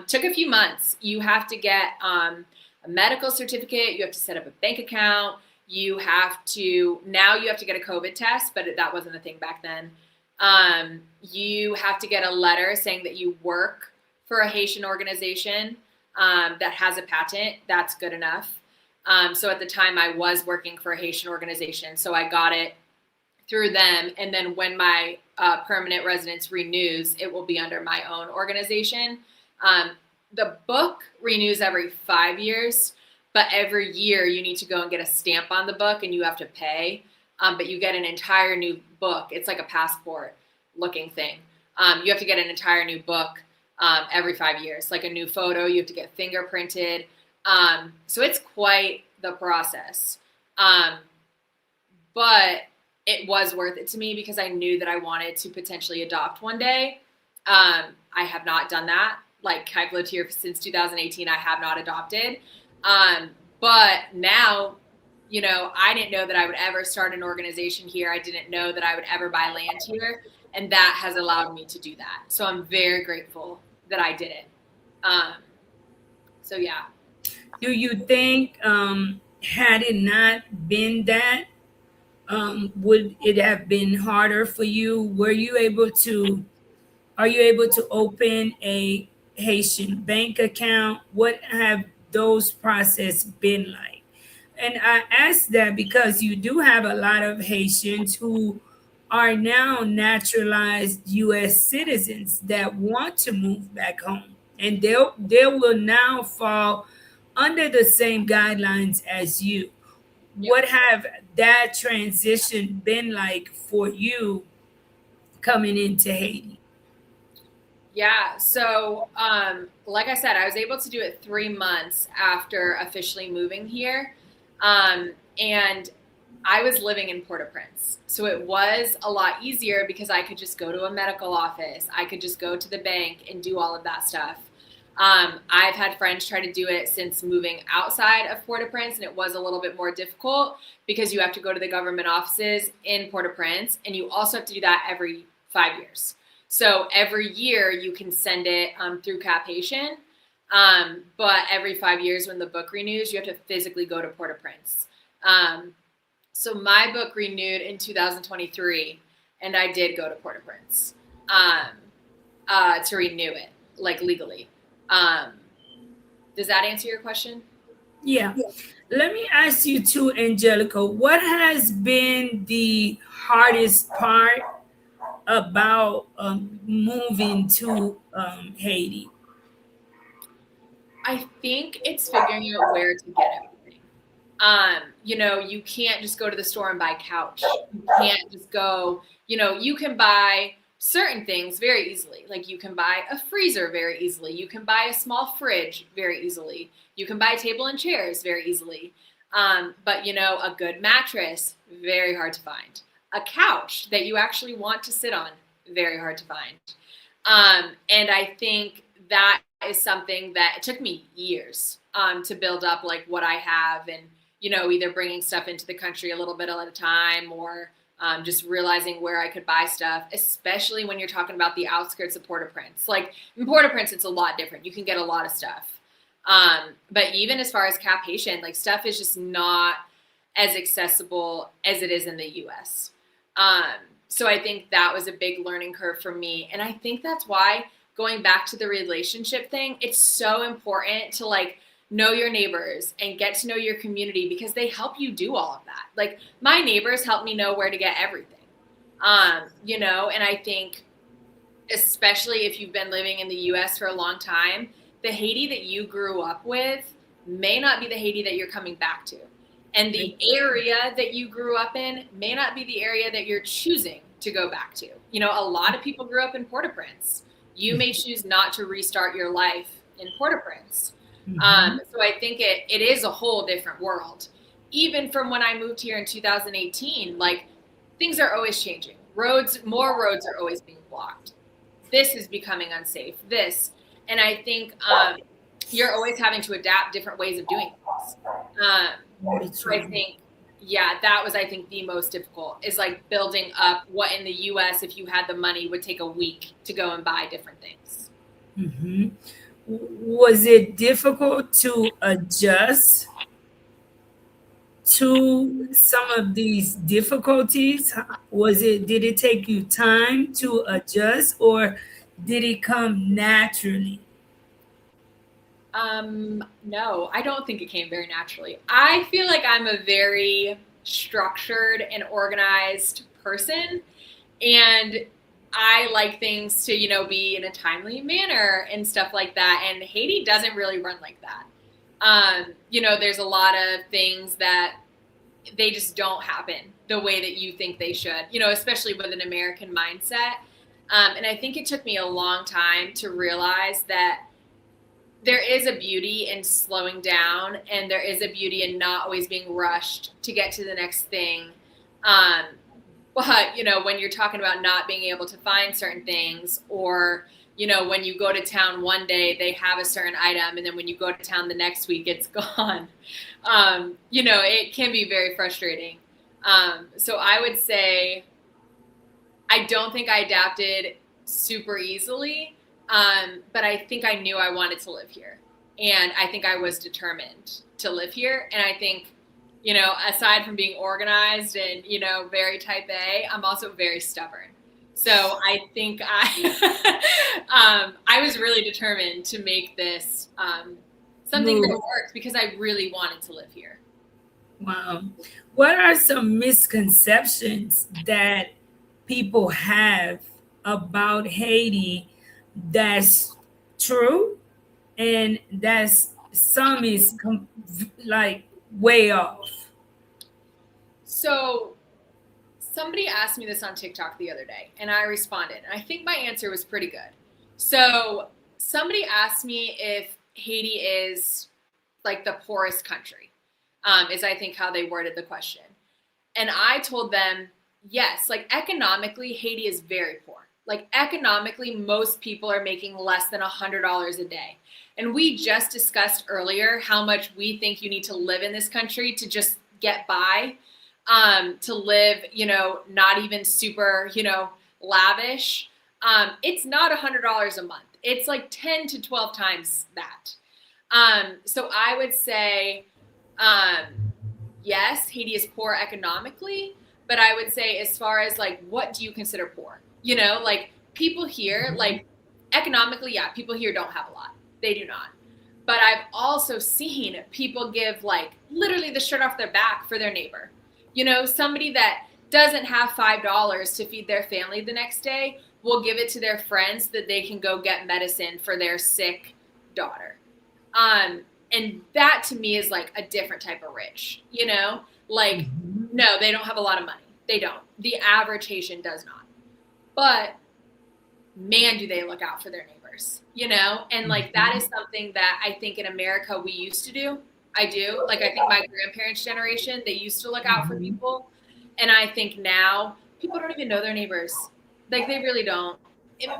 Took a few months. You have to get a medical certificate. You have to set up a bank account. You have to get a COVID test, but that wasn't a thing back then. You have to get a letter saying that you work for a Haitian organization that has a patent. That's good enough. So at the time I was working for a Haitian organization, so I got it through them. And then when my permanent residence renews, it will be under my own organization. The book renews every 5 years, but every year you need to go and get a stamp on the book and you have to pay. But you get an entire new book. It's like a passport looking thing. You have to get an entire new book every 5 years. Like a new photo, you have to get fingerprinted. So it's quite the process. But it was worth it to me because I knew that I wanted to potentially adopt one day. I have not done that. Like, I've lived here since 2018. I have not adopted. But now, I didn't know that I would ever start an organization here. I didn't know that I would ever buy land here. And that has allowed me to do that. So I'm very grateful that I did it. So yeah. Do you think, had it not been that, would it have been harder for you? Are you able to open a Haitian bank account? What have those process been like? And I ask that because you do have a lot of Haitians who are now naturalized US citizens that want to move back home. And they will now fall under the same guidelines as you. Yep. What have that transition been like for you coming into Haiti? Yeah. So, like I said, I was able to do it 3 months after officially moving here. And I was living in Port-au-Prince. So it was a lot easier because I could just go to a medical office. I could just go to the bank and do all of that stuff. I've had friends try to do it since moving outside of Port-au-Prince, and it was a little bit more difficult because you have to go to the government offices in Port-au-Prince, and you also have to do that every 5 years. So every year you can send it through Cap Haitian, but every 5 years when the book renews, you have to physically go to Port-au-Prince. So my book renewed in 2023, and I did go to Port-au-Prince to renew it, like, legally. Does that answer your question? Yeah. Let me ask you too, Angelica, what has been the hardest part about moving to Haiti? I think it's figuring out where to get everything. You can't just go to the store and buy a couch. You can't just go, you can buy certain things very easily. Like, you can buy a freezer very easily. You can buy a small fridge very easily. You can buy a table and chairs very easily. But a good mattress, very hard to find. A couch that you actually want to sit on, very hard to find. And I think that is something that it took me years to build up, like, what I have, and either bringing stuff into the country a little bit at a time, or just realizing where I could buy stuff, especially when you're talking about the outskirts of Port-au-Prince. Like, in Port-au-Prince, it's a lot different. You can get a lot of stuff. But even as far as Cap Haitian, like, stuff is just not as accessible as it is in the US. So I think that was a big learning curve for me. And I think that's why, going back to the relationship thing, it's so important to, like, know your neighbors and get to know your community, because they help you do all of that. Like, my neighbors help me know where to get everything. And I think, especially if you've been living in the US for a long time, the Haiti that you grew up with may not be the Haiti that you're coming back to. And the area that you grew up in may not be the area that you're choosing to go back to. A lot of people grew up in Port-au-Prince. You may choose not to restart your life in Port-au-Prince. So I think it is a whole different world. Even from when I moved here in 2018, like, things are always changing. More roads are always being blocked. This is becoming unsafe. And I think you're always having to adapt different ways of doing things. So I think, that was, I think, the most difficult, is, like, building up what in the US, if you had the money, would take a week to go and buy different things. Mm-hmm. Was it difficult to adjust to some of these difficulties? Did it take you time to adjust, or did it come naturally? No, I don't think it came very naturally. I feel like I'm a very structured and organized person, and I like things to, be in a timely manner and stuff like that. And Haiti doesn't really run like that. There's a lot of things that they just don't happen the way that you think they should, especially with an American mindset. And I think it took me a long time to realize that there is a beauty in slowing down, and there is a beauty in not always being rushed to get to the next thing. Um, but, when you're talking about not being able to find certain things, or, when you go to town one day, they have a certain item, and then when you go to town the next week, it's gone. It can be very frustrating. So I would say I don't think I adapted super easily, but I think I knew I wanted to live here. And I think I was determined to live here. And I think, aside from being organized and, very type A, I'm also very stubborn. So I think I was really determined to make this something that Move. works, because I really wanted to live here. Wow. What are some misconceptions that people have about Haiti that's true and that's some is like way off? So somebody asked me this on TikTok the other day, and I responded, and I think my answer was pretty good. So somebody asked me if Haiti is like the poorest country, is I think how they worded the question. And I told them, yes, like economically, Haiti is very poor. Like economically, most people are making less than $100 a day. And we just discussed earlier how much we think you need to live in this country to just get by, to live, not even super, lavish. It's not $100 a month. It's like 10 to 12 times that. So I would say, yes, Haiti is poor economically, but I would say as far as like, what do you consider poor? Like people here, like economically, yeah, people here don't have a lot. They do not. But I've also seen people give like literally the shirt off their back for their neighbor. Somebody that doesn't have $5 to feed their family the next day will give it to their friends so that they can go get medicine for their sick daughter. And that to me is like a different type of rich, like, no, they don't have a lot of money. They don't. The average Haitian does not. But man, do they look out for their neighbors, and like that is something that I think in America we used to do. I do. Like I think my grandparents' generation, they used to look out for people. And I think now people don't even know their neighbors. Like they really don't.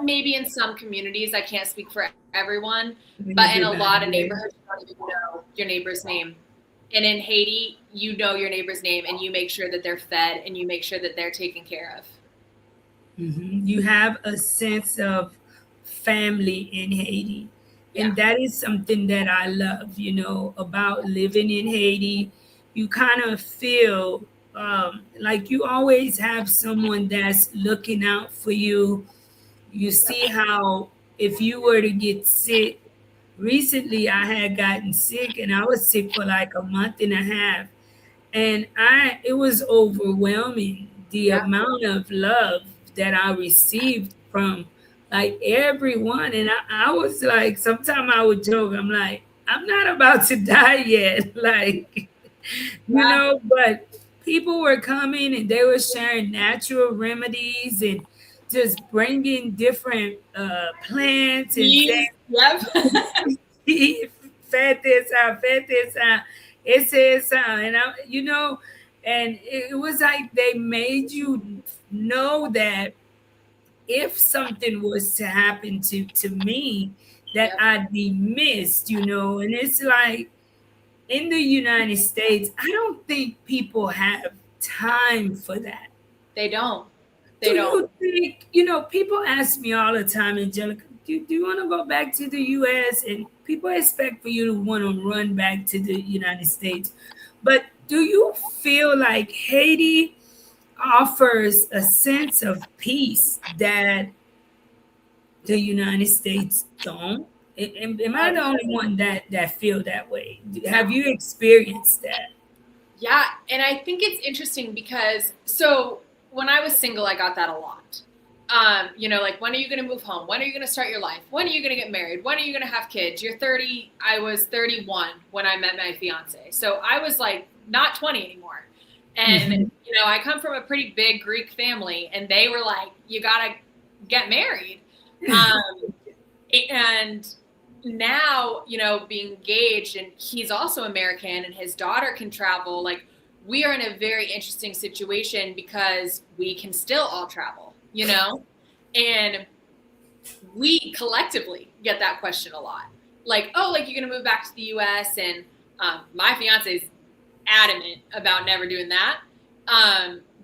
Maybe in some communities, I can't speak for everyone, but in a lot of neighborhoods, you don't even know your neighbor's name. And in Haiti, you know your neighbor's name, and you make sure that they're fed, and you make sure that they're taken care of. You have a sense of family in Haiti. Yeah. And that is something that I love, about living in Haiti. You kind of feel like you always have someone that's looking out for you. You see how if you were to get sick, recently I had gotten sick and I was sick for like a month and a half. And it was overwhelming the Yeah. amount of love that I received from like everyone. And I was like, sometimes I would joke, I'm like, I'm not about to die yet. Like, Yeah. but people were coming and they were sharing natural remedies and just bringing different plants and Please. Yep. fed this out, it says and and it was like they made you know that if something was to happen to me, that Yep. I'd be missed, and it's like in the United States, I don't think people have time for that. They don't. Do They don't. you think, people ask me all the time, Angelica, do you want to go back to the US? And people expect for you to want to run back to the United States. But do you feel like Haiti offers a sense of peace that the United States don't? Am I the only one that feel that way? Have you experienced that? Yeah, and I think it's interesting because so when I was single, I got that a lot. Like when are you going to move home? When are you going to start your life? When are you going to get married? When are you going to have kids? You're 30. I was 31 when I met my fiance. So I was like not 20 anymore. And I come from a pretty big Greek family, and they were like, you got to get married. Um, and now, being engaged, and he's also American and his daughter can travel. Like, we are in a very interesting situation because we can still all travel, and we collectively get that question a lot. Like, oh, like, you're going to move back to the US. And my fiance is adamant about never doing that.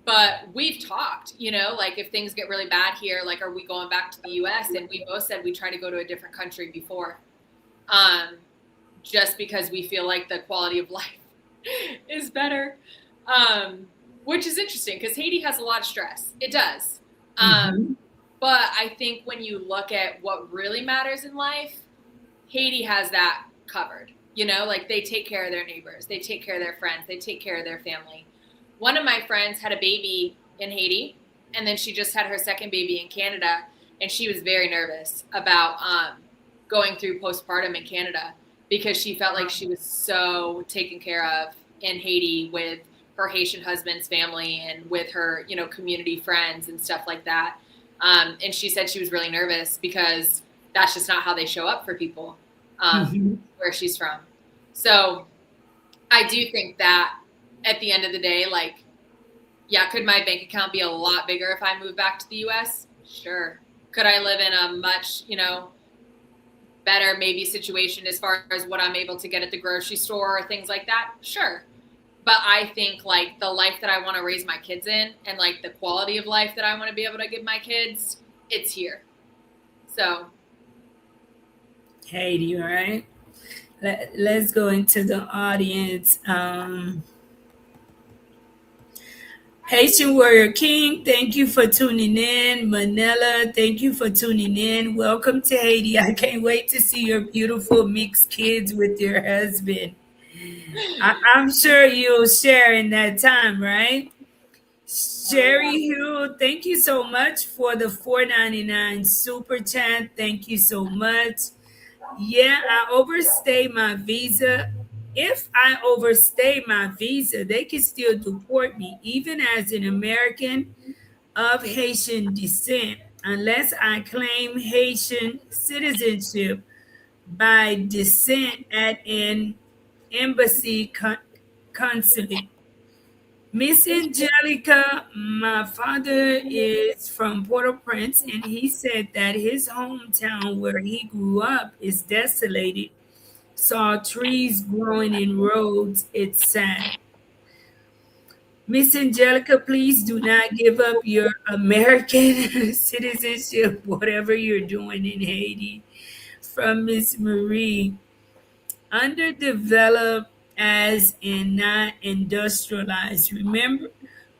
But we've talked, like, if things get really bad here, like, are we going back to the US? And we both said we try to go to a different country before, just because we feel like the quality of life is better, which is interesting because Haiti has a lot of stress. It does. But I think when you look at what really matters in life, Haiti has that covered. Like, they take care of their neighbors, they take care of their friends, they take care of their family. One of my friends had a baby in Haiti, and then she just had her second baby in Canada, and she was very nervous about going through postpartum in Canada because she felt like she was so taken care of in Haiti with her Haitian husband's family and with her, community friends and stuff like that. And she said she was really nervous because that's just not how they show up for people where she's from. So I do think that at the end of the day, like, yeah, could my bank account be a lot bigger if I moved back to the US? Sure. Could I live in a much, better maybe situation as far as what I'm able to get at the grocery store or things like that? Sure. But I think, like, the life that I want to raise my kids in and, like, the quality of life that I want to be able to give my kids, it's here. So. Haiti, right? Let's go into the audience. Haitian Warrior King, thank you for tuning in. Manila, thank you for tuning in. Welcome to Haiti. I can't wait to see your beautiful mixed kids with your husband. I'm sure you'll share in that time, right? Sherry Hugh, thank you so much for the $4.99 super chat. Thank you so much. Yeah, I overstay my visa. If I overstay my visa, they can still deport me, even as an American of Haitian descent, unless I claim Haitian citizenship by descent at an embassy consulate. Miss Angelica, my father is from Port-au-Prince, and he said that his hometown where he grew up is desolated. Saw trees growing in roads. It's sad. Miss Angelica, please do not give up your American citizenship, whatever you're doing in Haiti. From Miss Marie, underdeveloped as in not industrialized. Remember,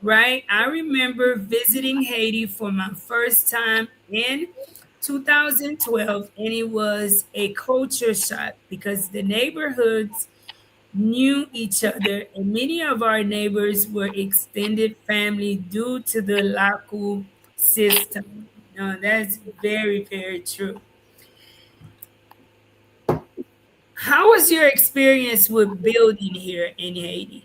right? I remember visiting Haiti for my first time in 2012, and it was a culture shock because the neighborhoods knew each other, and many of our neighbors were extended family due to the local system. No, that's very, very true. How was your experience with building here in Haiti?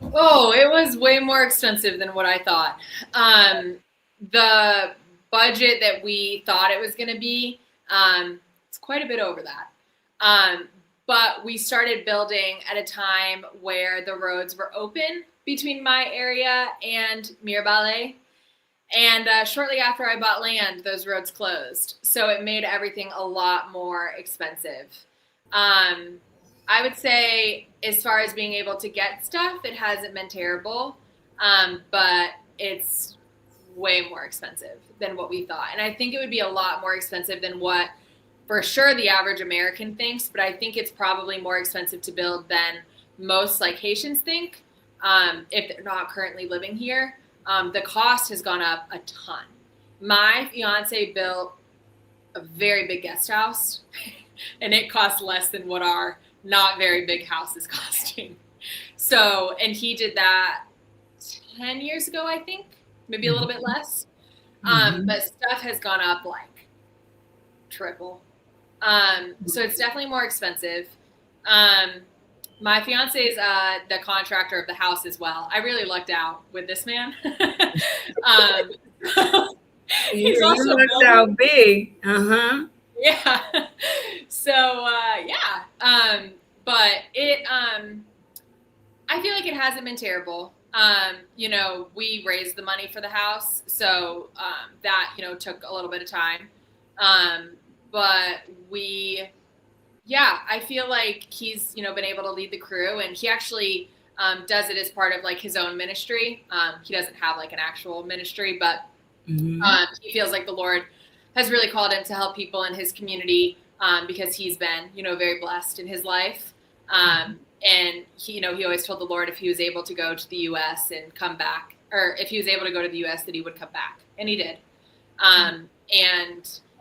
Oh, it was way more expensive than what I thought. The budget that we thought it was going to be, it's quite a bit over that. But we started building at a time where the roads were open between my area and Mirabale. And shortly after I bought land, those roads closed. So it made everything a lot more expensive. I would say, as far as being able to get stuff, it hasn't been terrible, but it's way more expensive than what we thought. And I think it would be a lot more expensive than what, for sure, the average American thinks, but I think it's probably more expensive to build than most, like, Haitians think, if they're not currently living here. The cost has gone up a ton. My fiance built a very big guest house, and it cost less than what our not very big house is costing. So, and he did that 10 years ago, I think, maybe a little bit less. But stuff has gone up like triple. So it's definitely more expensive. My fiance is the contractor of the house as well. I really lucked out with this man. He's You also looked building. out big. Uh-huh. Yeah. So yeah. But I feel like it hasn't been terrible. We raised the money for the house, so that took a little bit of time. Um, but we, yeah, I feel like he's been able to lead the crew, and he actually does it as part of like his own ministry. He doesn't have like an actual ministry, but Mm-hmm. he feels like the Lord has really called him to help people in his community because he's been, very blessed in his life. And he always told the Lord if he was able to go to the U.S. and come back, or if he was able to go to the U.S. that he would come back, and he did. And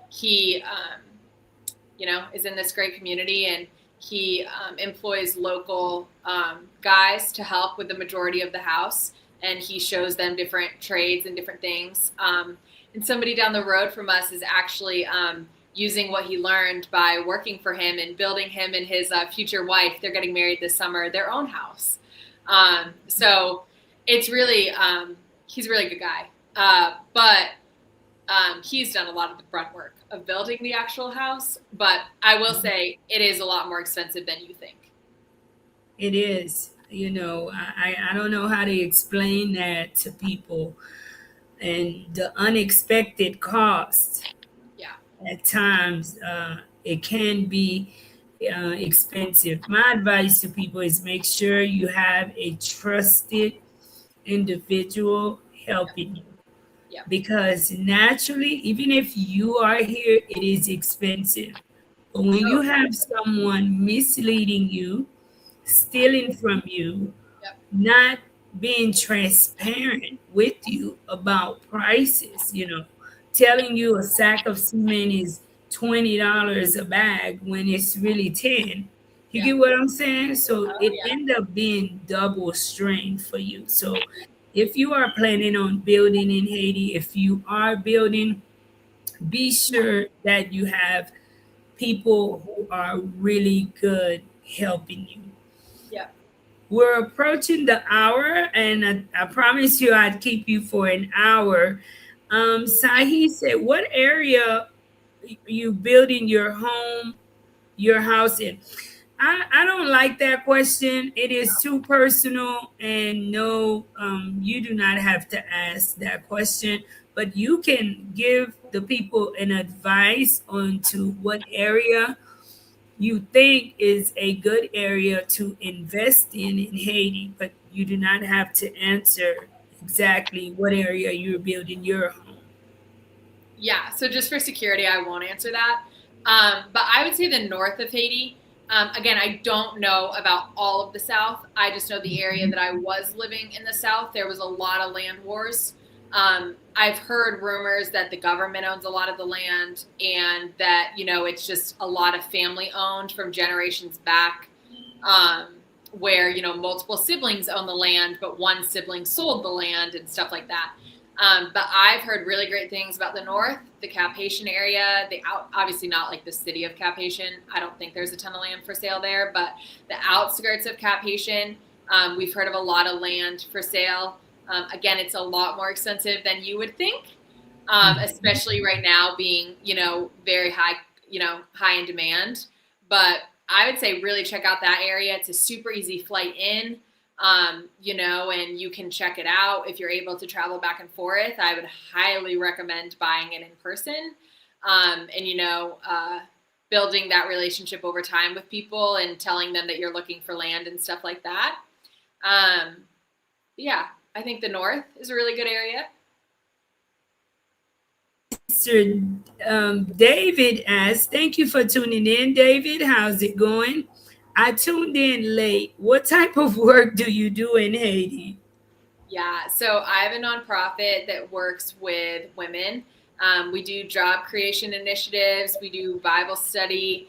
he, is in this great community, and he employs local guys to help with the majority of the house, and he shows them different trades and different things. And somebody down the road from us is actually using what he learned by working for him and building him and his future wife. They're getting married this summer, their own house. So it's really, he's a really good guy. But he's done a lot of the grunt work of building the actual house. But I will say it is a lot more expensive than you think. It is. I don't know how to explain that to people, and the unexpected cost Yeah. at times, it can be expensive. My advice to people is make sure you have a trusted individual Yep. helping you, Yep. because naturally, even if you are here, it is expensive. But when you Oh, have someone misleading you, stealing from you, yep. not being transparent with you about prices, telling you a sack of cement is $20 a bag when it's really 10. You Yeah. get what I'm saying? So Oh, it yeah. end up being double strain for you. So if you are planning on building in Haiti, if you are building, be sure that you have people who are really good helping you. Yep. We're approaching the hour, and I promised you I'd keep you for an hour. Sahi said, what area you building your home, your house in? I don't like that question. It is too personal, and no, you do not have to ask that question. But you can give the people an advice on to what area you think is a good area to invest in Haiti, but you do not have to answer exactly what area you're building your home. Yeah, so just for security, I won't answer that. But I would say the north of Haiti. Again, I don't know about all of the South. I just know the area that I was living in the South. There was a lot of land wars. I've heard rumors that the government owns a lot of the land, and that it's just a lot of family owned from generations back. Where multiple siblings own the land, but one sibling sold the land and stuff like that. But I've heard really great things about the north, the Cap Haitian area. Obviously not like the city of Cap Haitian. I don't think there's a ton of land for sale there, but the outskirts of Cap Haitian, we've heard of a lot of land for sale. Again, it's a lot more expensive than you would think, especially right now being very high, high in demand. But I would say really check out that area. It's a super easy flight in. And you can check it out if you're able to travel back and forth. I would highly recommend buying it in person, and building that relationship over time with people and telling them that you're looking for land and stuff like that. Um, yeah, I think the north is a really good area. Sir, David asks, thank you for tuning in, David. How's it going? I tuned in late. What type of work do you do in Haiti? Yeah, so I have a nonprofit that works with women. We do job creation initiatives, we do Bible study,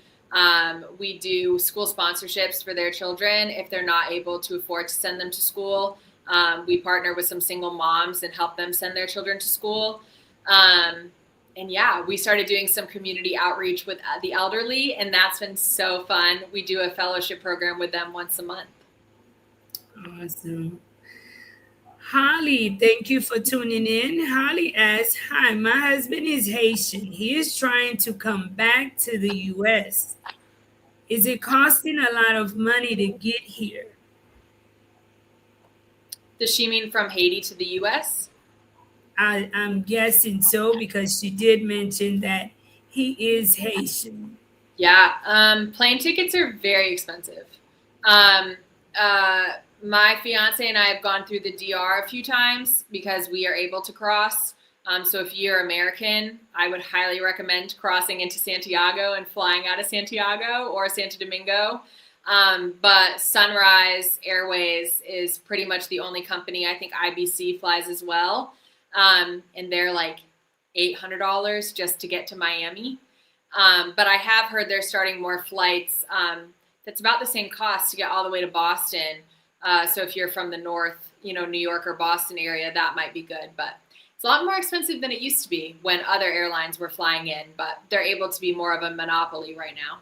we do school sponsorships for their children if they're not able to afford to send them to school. We partner with some single moms and help them send their children to school. And yeah, we started doing some community outreach with the elderly, and that's been so fun. We do a fellowship program with them once a month. Awesome. Holly, thank you for tuning in. Holly asks, "Hi, my husband is Haitian. He is trying to come back to the US. Is it costing a lot of money to get here?" Does she mean from Haiti to the US? I'm guessing so because she did mention that he is Haitian. Yeah, plane tickets are very expensive. Um, my fiance and I have gone through the DR a few times because we are able to cross. So if you're American, I would highly recommend crossing into Santiago and flying out of Santiago or Santo Domingo. But Sunrise Airways is pretty much the only company. I think IBC flies as well. And they're like $800 just to get to Miami. But I have heard they're starting more flights. That's about the same cost to get all the way to Boston. So if you're from the north, New York or Boston area, that might be good. But it's a lot more expensive than it used to be when other airlines were flying in. But they're able to be more of a monopoly right now.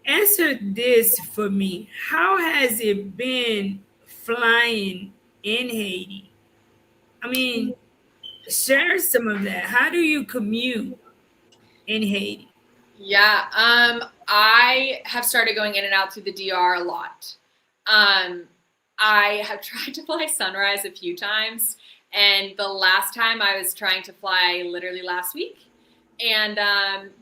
Answer this for me. How has it been flying in Haiti? I mean, share some of that. How do you commute in Haiti? Yeah, I have started going in and out through the DR a lot. Um, I have tried to fly Sunrise a few times, and the last time I was trying to fly literally last week, and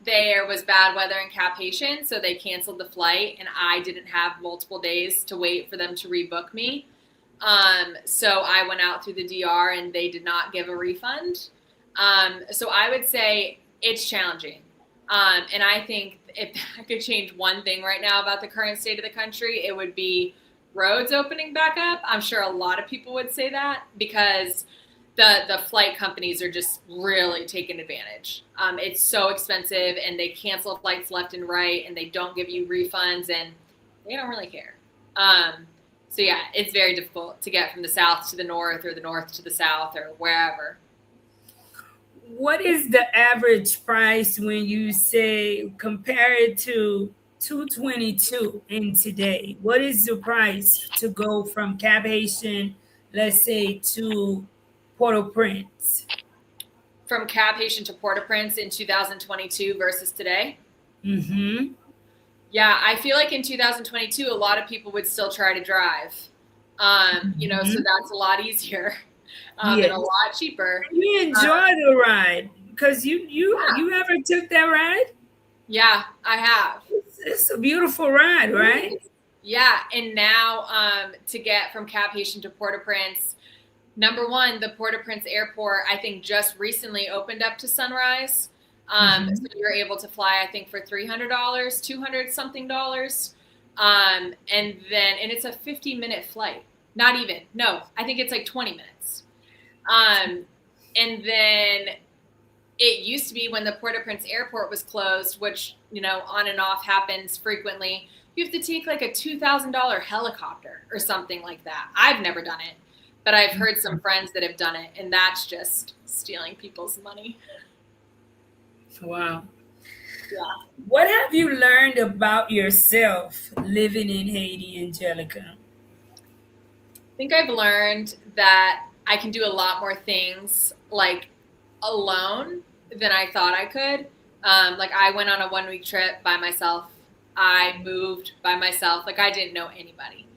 there was bad weather in Cap Haitian, so they canceled the flight, and I didn't have multiple days to wait for them to rebook me. So I went out through the DR, and they did not give a refund. So I would say it's challenging. And I think if I could change one thing right now about the current state of the country, it would be roads opening back up. I'm sure a lot of people would say that because the flight companies are just really taking advantage. It's so expensive, and they cancel flights left and right, and they don't give you refunds, and they don't really care. So yeah, it's very difficult to get from the south to the north or the north to the south or wherever. What is the average price when you say compare it to 222 in today? What is the price to go from Cap Haitian, let's say, to Port-au-Prince? From Cap Haitian to Port-au-Prince in 2022 versus today? Mm-hmm. Yeah, I feel like in 2022, a lot of people would still try to drive. So Mm-hmm. that's a lot easier and a Yes. lot cheaper. You Uh, enjoy the ride because yeah, you ever took that ride? yeah, I have. It's a beautiful ride, right? Yeah, and now to get from Cap Haitian to Port-au-Prince, number one, the Port-au-Prince airport, I think just recently opened up to Sunrise. So Mm-hmm. you're able to fly, I think, for $300, 200 something dollars. And it's a 50-minute flight. Not even. No, I think it's like 20 minutes. Um, and then it used to be when the Port-au-Prince airport was closed, which, on and off happens frequently, you have to take like a $2,000 helicopter or something like that. I've never done it, but I've heard some friends that have done it, and that's just stealing people's money. Wow. Yeah. What have you learned about yourself living in Haiti, Angelica? I think I've learned that I can do a lot more things like alone than I thought I could. Like I went on a 1 week trip by myself. I moved by myself. Like I didn't know anybody.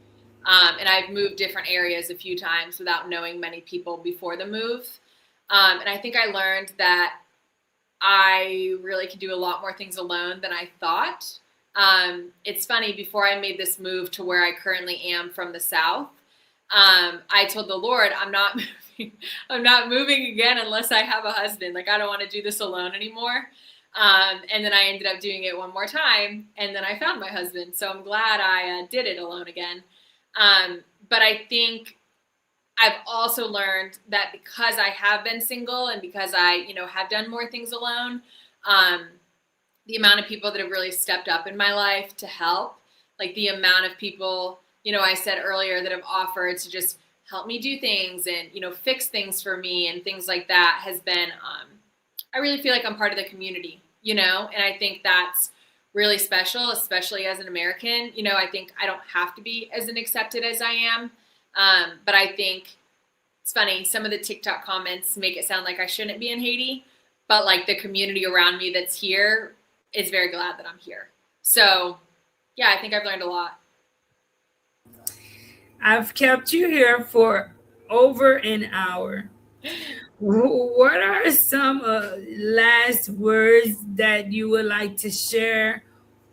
And I've moved different areas a few times without knowing many people before the move. And I think I learned that I really can do a lot more things alone than I thought. It's funny, before I made this move to where I currently am from the South, I told the Lord, I'm not moving. I'm not moving again unless I have a husband. Like, I don't want to do this alone anymore. And then I ended up doing it one more time, and then I found my husband. So I'm glad I did it alone again. But I think I've also learned that because I have been single and because I, have done more things alone, um, the amount of people that have really stepped up in my life to help, like the amount of people, I said earlier that have offered to just help me do things and, fix things for me and things like that has been, I really feel like I'm part of the community, and I think that's really special, especially as an American. You know, I think I don't have to be as accepted as I am. But I think it's funny, some of the TikTok comments make it sound like I shouldn't be in Haiti, but like the community around me that's here is very glad that I'm here. So, yeah, I think I've learned a lot. I've kept you here for over an hour. What are some last words that you would like to share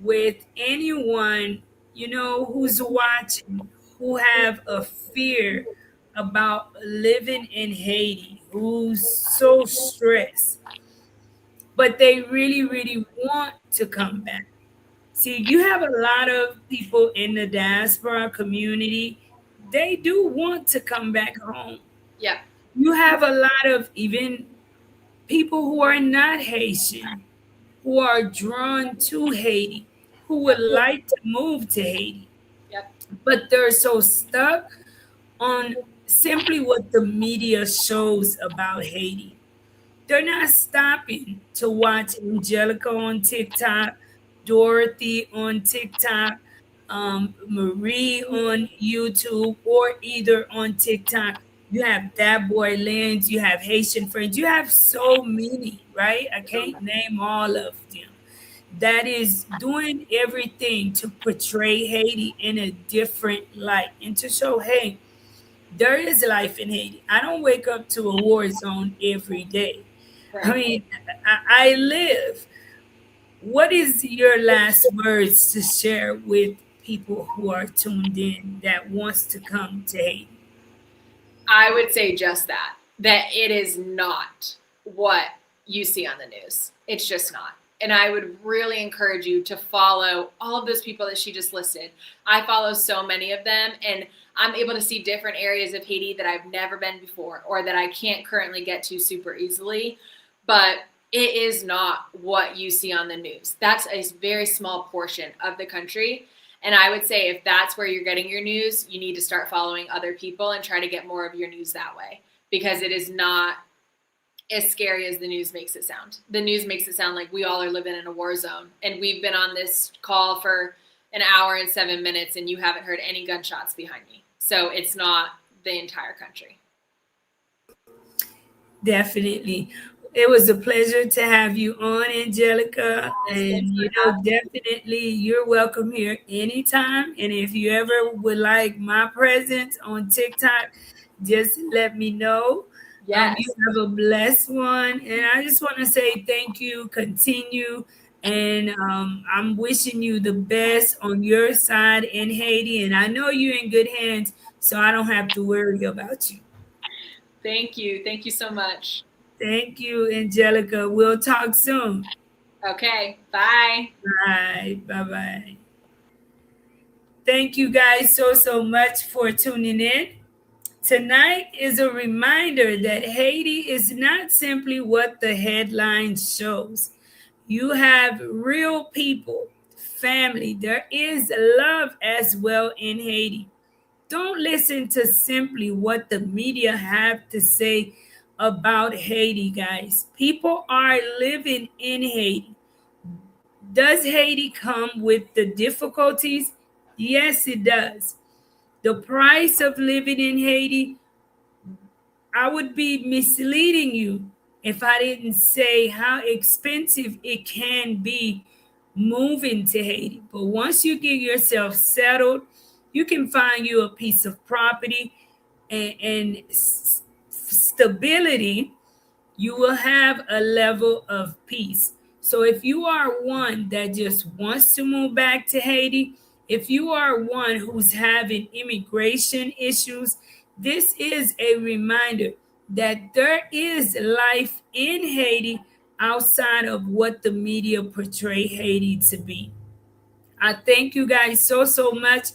with anyone, who's watching, who have a fear about living in Haiti, who's so stressed, but they really, really want to come back? See, you have a lot of people in the diaspora community. They do want to come back home. Yeah. You have a lot of even people who are not Haitian, who are drawn to Haiti, who would Yep. like to move to Haiti, Yep. but they're so stuck on simply what the media shows about Haiti. They're not stopping to watch Angelica on TikTok, Dorothy on TikTok, Marie on YouTube, or either on TikTok. You have that boy Lens, you have Haitian friends, you have so many, right? I can't name all of them. That is doing everything to portray Haiti in a different light and to show, hey, there is life in Haiti. I don't wake up to a war zone every day. I Right. mean, I live. What is your last words to share with people who are tuned in that wants to come to Haiti? I would say just that it is not what you see on the news. It's just not. And I would really encourage you to follow all of those people that she just listed. I follow so many of them, and I'm able to see different areas of Haiti that I've never been before or that I can't currently get to super easily. But it is not what you see on the news. That's a very small portion of the country. And I would say if that's where you're getting your news, you need to start following other people and try to get more of your news that way, because it is not as scary as the news makes it sound. The news makes it sound like we all are living in a war zone, and we've been on this call for an hour and 7 minutes and you haven't heard any gunshots behind me. So it's not the entire country. Definitely. It was a pleasure to have you on, Angelica. Yes, And, thanks for definitely you're welcome here anytime. And if you ever would like my presence on TikTok, just let me know. You Yes. have a blessed one. And I just want to say thank you, continue. And I'm wishing you the best on your side in Haiti. And I know you're in good hands, so I don't have to worry about you. Thank you. Thank you so much. Thank you, Angelica. We'll talk soon. Okay. Bye. Bye. Bye bye. Thank you guys so much for tuning in. Tonight is a reminder that Haiti is not simply what the headline shows. You have real people, family. There is love as well in Haiti. Don't listen to simply what the media have to say about Haiti, guys. People are living in Haiti. Does Haiti come with the difficulties? Yes, it does. The price of living in Haiti, I would be misleading you if I didn't say how expensive it can be moving to Haiti. But once you get yourself settled, you can find you a piece of property and stability. You will have a level of peace. So if you are one that just wants to move back to Haiti, if you are one who's having immigration issues, this is a reminder that there is life in Haiti outside of what the media portray Haiti to be. I thank you guys so much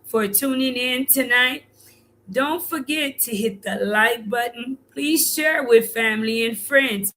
for tuning in tonight. Don't forget to hit the like button. Please share with family and friends.